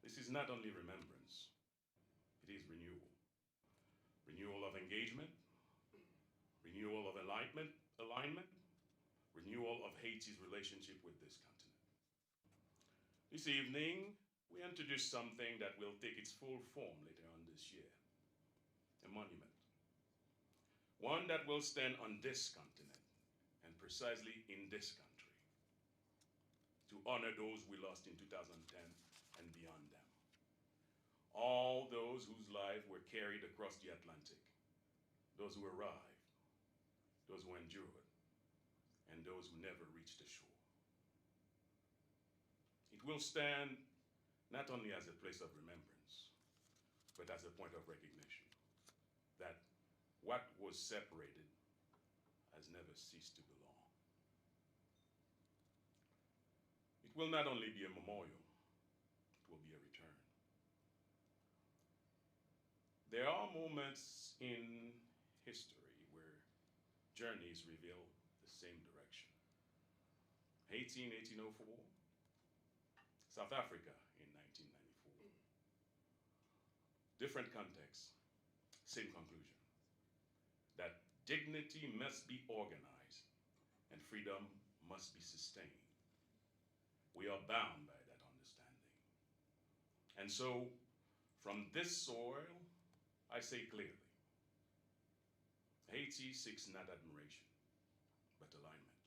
This is not only remembrance, it is renewal. Renewal of engagement, renewal of alignment, renewal of Haiti's relationship with this continent. This evening, we introduce something that will take its full form later on this year, a monument. One that will stand on this continent and precisely in this country to honor those we lost in 2010 and beyond them. All those whose lives were carried across the Atlantic, those who arrived, those who endured, and those who never reached the shore. It will stand not only as a place of remembrance, but as a point of recognition that what was separated has never ceased to belong. It will not only be a memorial, it will be a return. There are moments in history where journeys reveal the same direction. Haiti in 1804, South Africa in 1994. Different contexts, same conclusion. That dignity must be organized and freedom must be sustained. We are bound by that understanding. And so, from this soil, I say clearly, Haiti seeks not admiration, but alignment.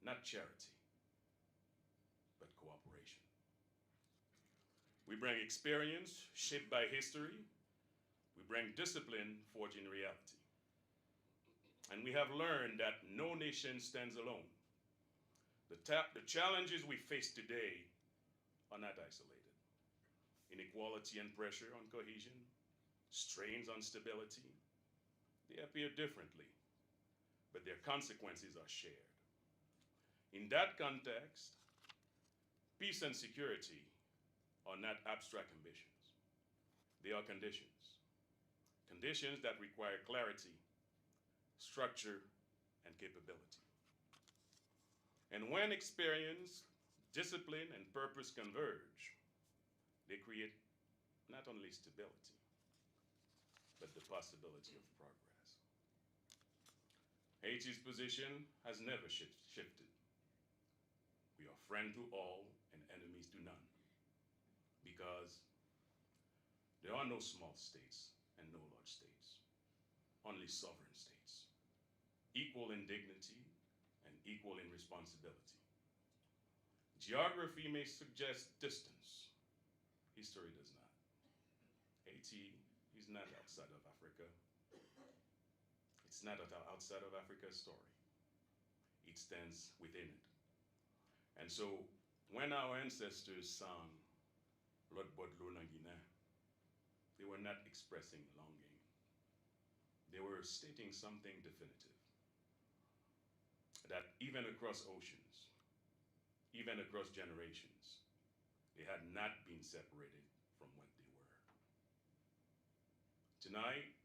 Not charity, but cooperation. We bring experience shaped by history. We bring discipline forged in reality. And we have learned that no nation stands alone. The challenges we face today are not isolated. Inequality and pressure on cohesion, strains on stability, they appear differently, but their consequences are shared. In that context, peace and security are not abstract ambitions. They are conditions. Conditions that require clarity, structure, and capability. And when experience, discipline, and purpose converge, they create not only stability, but the possibility of progress. Haiti's position has never shifted. We are friend to all and enemies to none, because there are no small states and no large states, only sovereign states, equal in dignity and equal in responsibility. Geography may suggest distance. History does not. Haiti is not outside of Africa. It's not outside of Africa's story. It stands within it. And so when our ancestors sang Lot Bodlo Nangina, they were not expressing longing. They were stating something definitive. That even across oceans, even across generations, they had not been separated from what they were. Tonight,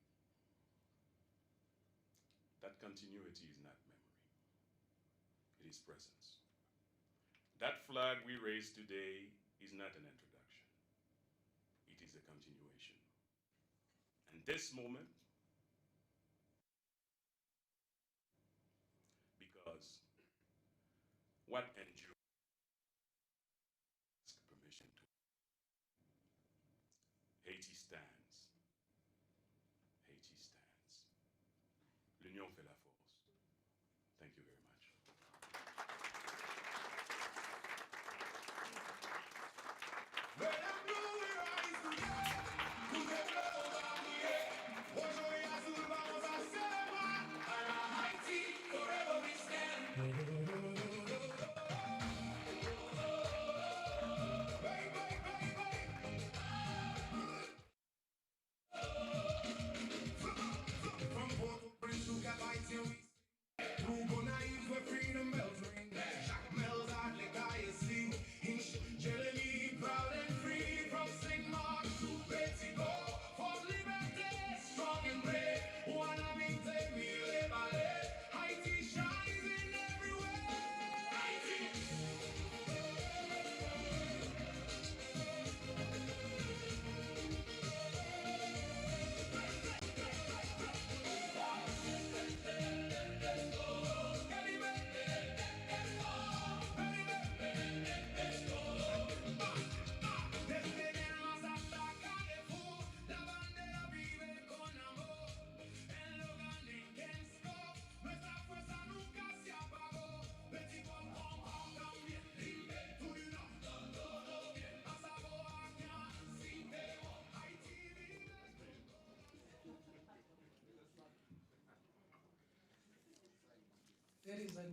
that continuity is not memory. It is presence. That flag we raise today is not an introduction. It is a continuation. And this moment, because what endures ask permission to. Haiti stands. Haiti stands. L'union fait la force. Thank you very much. From Port-au-Prince to Cap-Haïtien,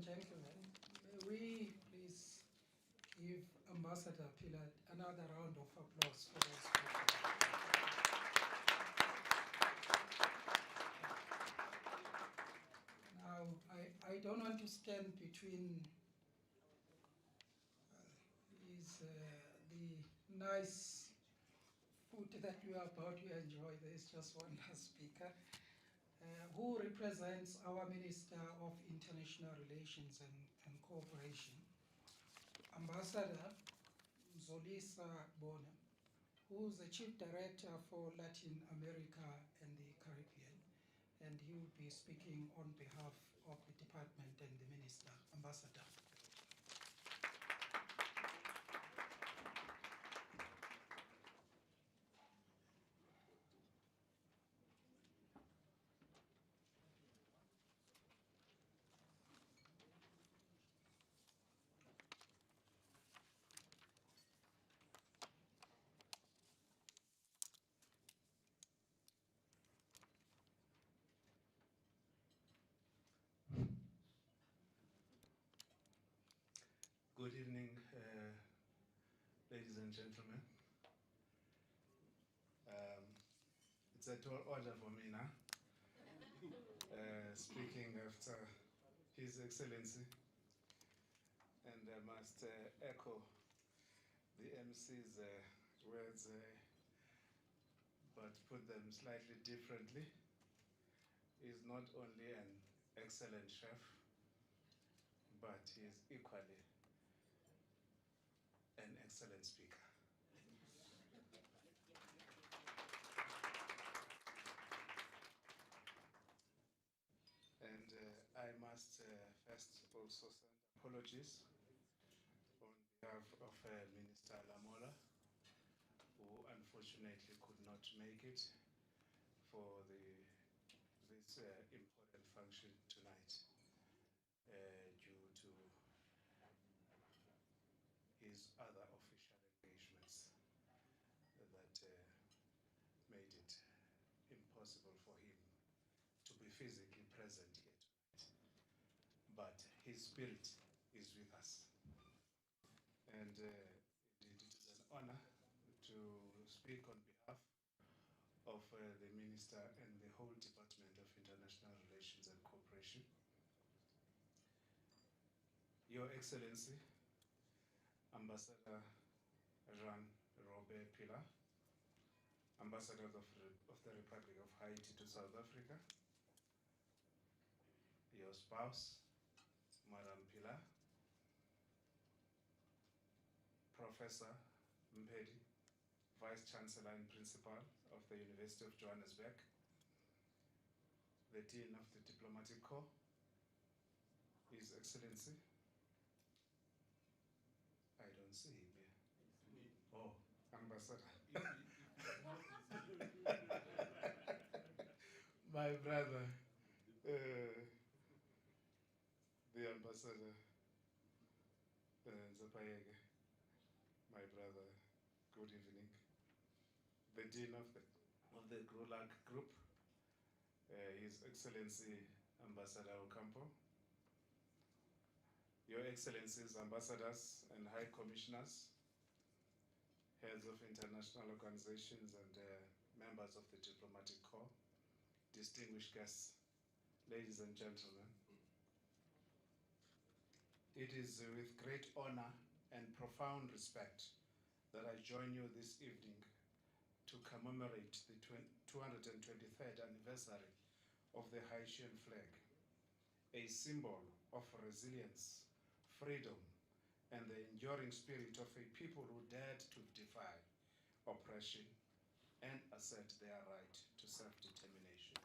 and gentlemen, may we please give Ambassador Pilar another round of applause for those speeches. Now, I don't want to stand between the nice food that we are about to enjoy. There is just one last speaker who represents our Minister of International Relations and Cooperation, Ambassador Zolisa Bona, who's the Chief Director for Latin America and the Caribbean, and he will be speaking on behalf of the department and the Minister. Ambassador. Good evening, ladies and gentlemen. It's a tall order for me now, speaking after His Excellency, and I must echo the MC's words, but put them slightly differently. He's not only an excellent chef, but he's equally an excellent speaker. And I must first also send apologies on behalf of Minister Lamola, who unfortunately could not make it for this important function tonight due to his other official engagements that made it impossible for him to be physically present here tonight. But his spirit is with us. And it is an honor to speak on behalf of the Minister and the whole Department of International Relations and Cooperation. Your Excellency, Ambassador Jean-Robert Pilar, Ambassador of the Republic of Haiti to South Africa, your spouse, Madame Pilar, Professor Mpedi, Vice-Chancellor and Principal of the University of Johannesburg, the Dean of the Diplomatic Corps, His Excellency. I don't see him here. Oh, Ambassador. My brother, the Ambassador Zapayege, my brother, good evening. The Dean of the GRULAC Group, His Excellency Ambassador Ocampo, Your Excellencies, Ambassadors and High Commissioners, heads of international organizations and members of the Diplomatic Corps, distinguished guests, ladies and gentlemen. It is with great honor and profound respect that I join you this evening to commemorate the 223rd anniversary of the Haitian flag, a symbol of resilience, freedom, and the enduring spirit of a people who dared to defy oppression and assert their right to self-determination.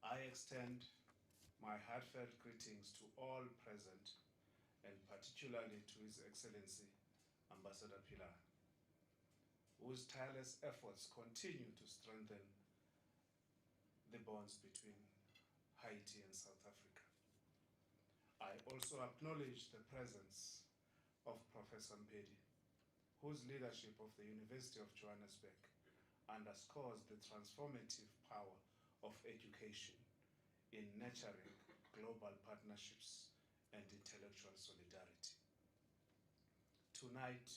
I extend my heartfelt greetings to all present, and particularly to His Excellency, Ambassador Pilar, whose tireless efforts continue to strengthen the bonds between Haiti and South Africa. I also acknowledge the presence of Professor Mpedi, whose leadership of the University of Johannesburg underscores the transformative power of education in nurturing global partnerships, and intellectual solidarity. Tonight,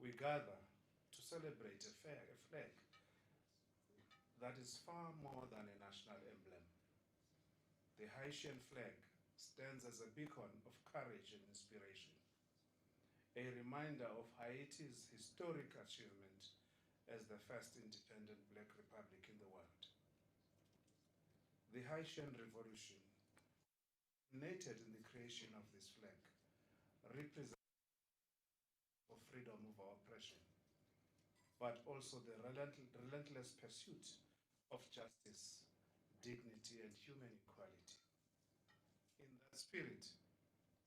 we gather to celebrate a flag that is far more than a national emblem. The Haitian flag stands as a beacon of courage and inspiration, a reminder of Haiti's historic achievement as the first independent Black republic in the world. The Haitian Revolution, culminated in the creation of this flag, represents the freedom over oppression, but also the relentless pursuit of justice, dignity, and human equality. In that spirit,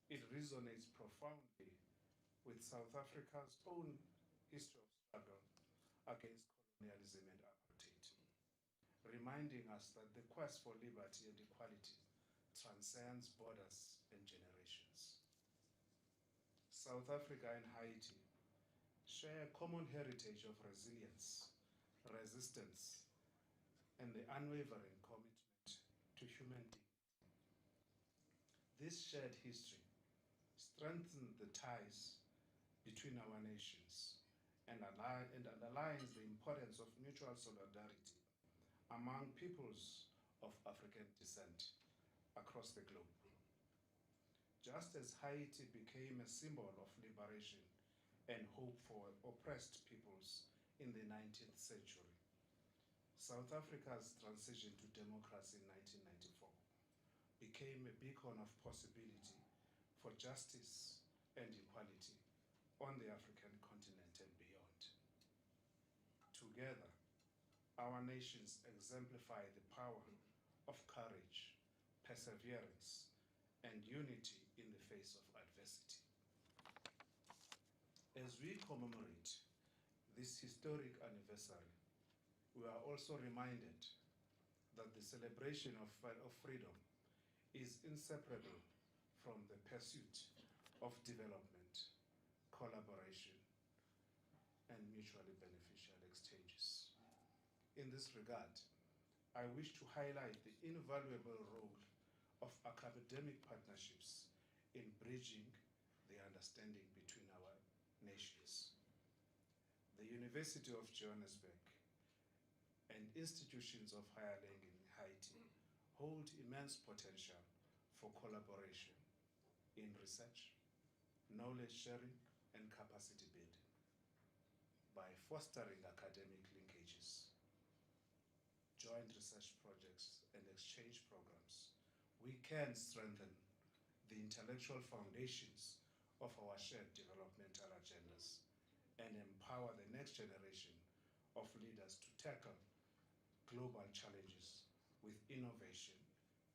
it resonates profoundly with South Africa's own history of struggle against colonialism and apartheid, reminding us that the quest for liberty and equality transcends borders and generations. South Africa and Haiti share a common heritage of resilience, resistance, and the unwavering commitment to human dignity. This shared history strengthens the ties between our nations and underlines the importance of mutual solidarity among peoples of African descent across the globe. Just as Haiti became a symbol of liberation and hope for oppressed peoples in the 19th century, South Africa's transition to democracy in 1994 became a beacon of possibility for justice and equality on the African continent and beyond. Together, our nations exemplify the power of courage, perseverance, and unity in the face of adversity. As we commemorate this historic anniversary, we are also reminded that the celebration of freedom is inseparable from the pursuit of development, collaboration, and mutually beneficial exchanges. In this regard, I wish to highlight the invaluable role of academic partnerships in bridging the understanding between our nations. The University of Johannesburg and institutions of higher learning in Haiti hold immense potential for collaboration in research, knowledge sharing, and capacity building. By fostering academic linkages, joint research projects, and exchange programs, we can strengthen the intellectual foundations of our shared developmental agendas and empower the next generation of leaders to tackle global challenges with innovation,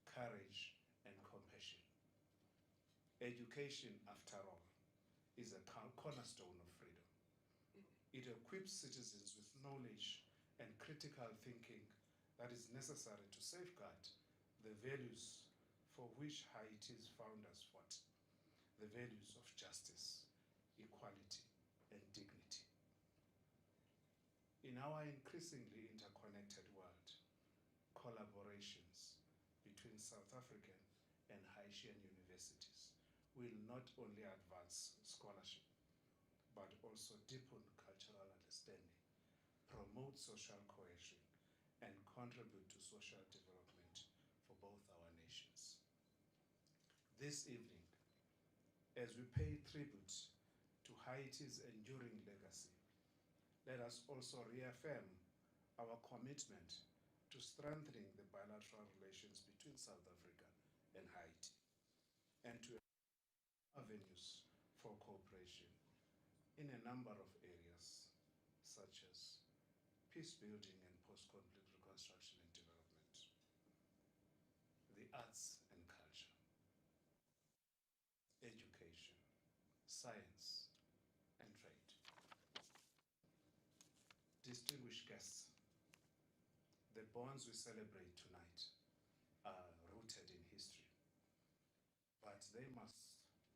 courage, and compassion. Education, after all, is a cornerstone of freedom. It equips citizens with knowledge and critical thinking that is necessary to safeguard the values for which Haiti's founders fought, the values of justice, equality, and dignity. In our increasingly interconnected world, collaborations between South African and Haitian universities will not only advance scholarship, but also deepen cultural understanding, promote social cohesion, and contribute to social development for both our nations. This evening, as we pay tribute to Haiti's enduring legacy, let us also reaffirm our commitment to strengthening the bilateral relations between South Africa and Haiti, and to avenues for cooperation in a number of areas, such as peace building and post-conflict reconstruction and development, the arts and culture, education, science, and trade. Distinguished guests, the bonds we celebrate tonight are rooted in history, but they must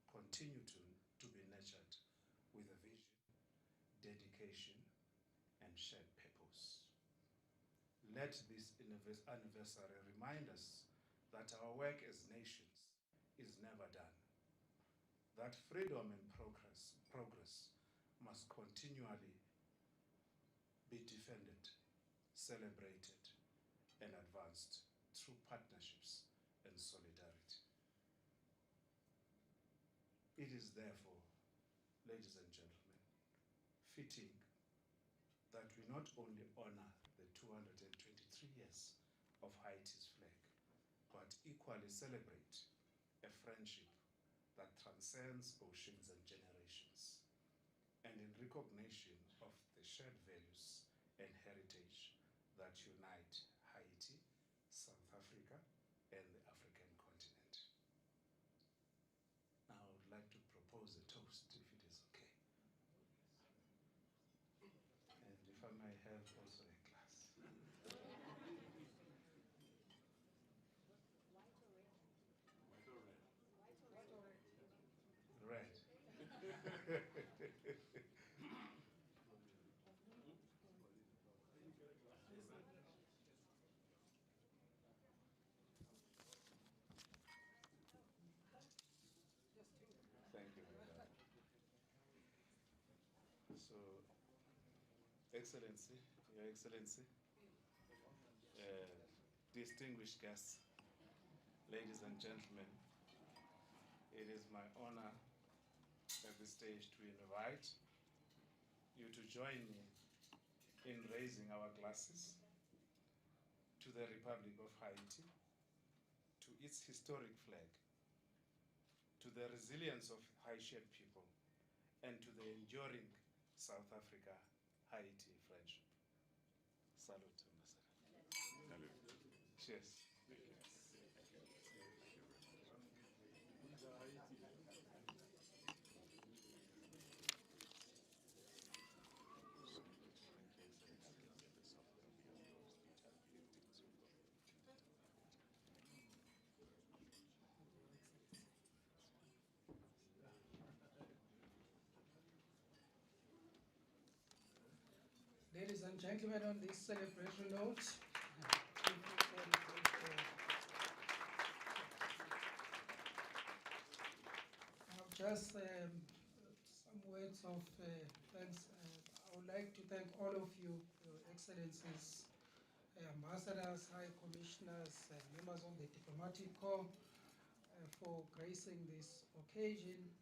continue to be nurtured with a vision, dedication, and shared purpose. Let this anniversary remind us that our work as nations is never done, that freedom and progress must continually be defended, celebrated, and advanced through partnerships and solidarity. It is therefore, ladies and gentlemen, fitting that we not only honor the 223 years of Haiti's flag, but equally celebrate a friendship that transcends oceans and generations, and in recognition of the shared values and heritage that unite Haiti, South Africa, and the African continent. Now I would like to propose a toast, if it is okay. And if I may have also a glass. Red. Thank you, madam. So, Excellency, Your Excellency, distinguished guests, ladies and gentlemen, it is my honor at this stage to invite you to join me in raising our glasses to the Republic of Haiti, to its historic flag, to the resilience of Haitian people, and to the enduring South Africa-Haiti friendship. Salute, Ambassador. Cheers. Ladies and gentlemen, on this celebration note, just some words of thanks. I would like to thank all of you, Your Excellencies, ambassadors, high commissioners, members of the diplomatic corps, for gracing this occasion.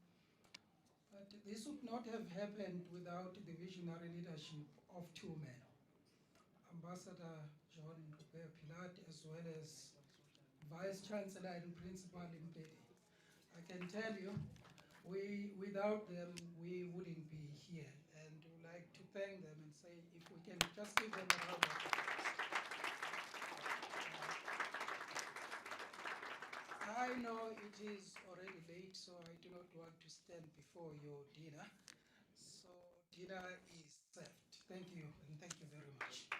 But this would not have happened without the visionary leadership of two men, Ambassador John Pilat, as well as Vice-Chancellor and Principal Mpedi. I can tell you, without them, we wouldn't be here. And we'd like to thank them and say, if we can just give them a round of applause. I know it is already late, so I do not want to stand before your dinner. So dinner is served. Thank you, and thank you very much.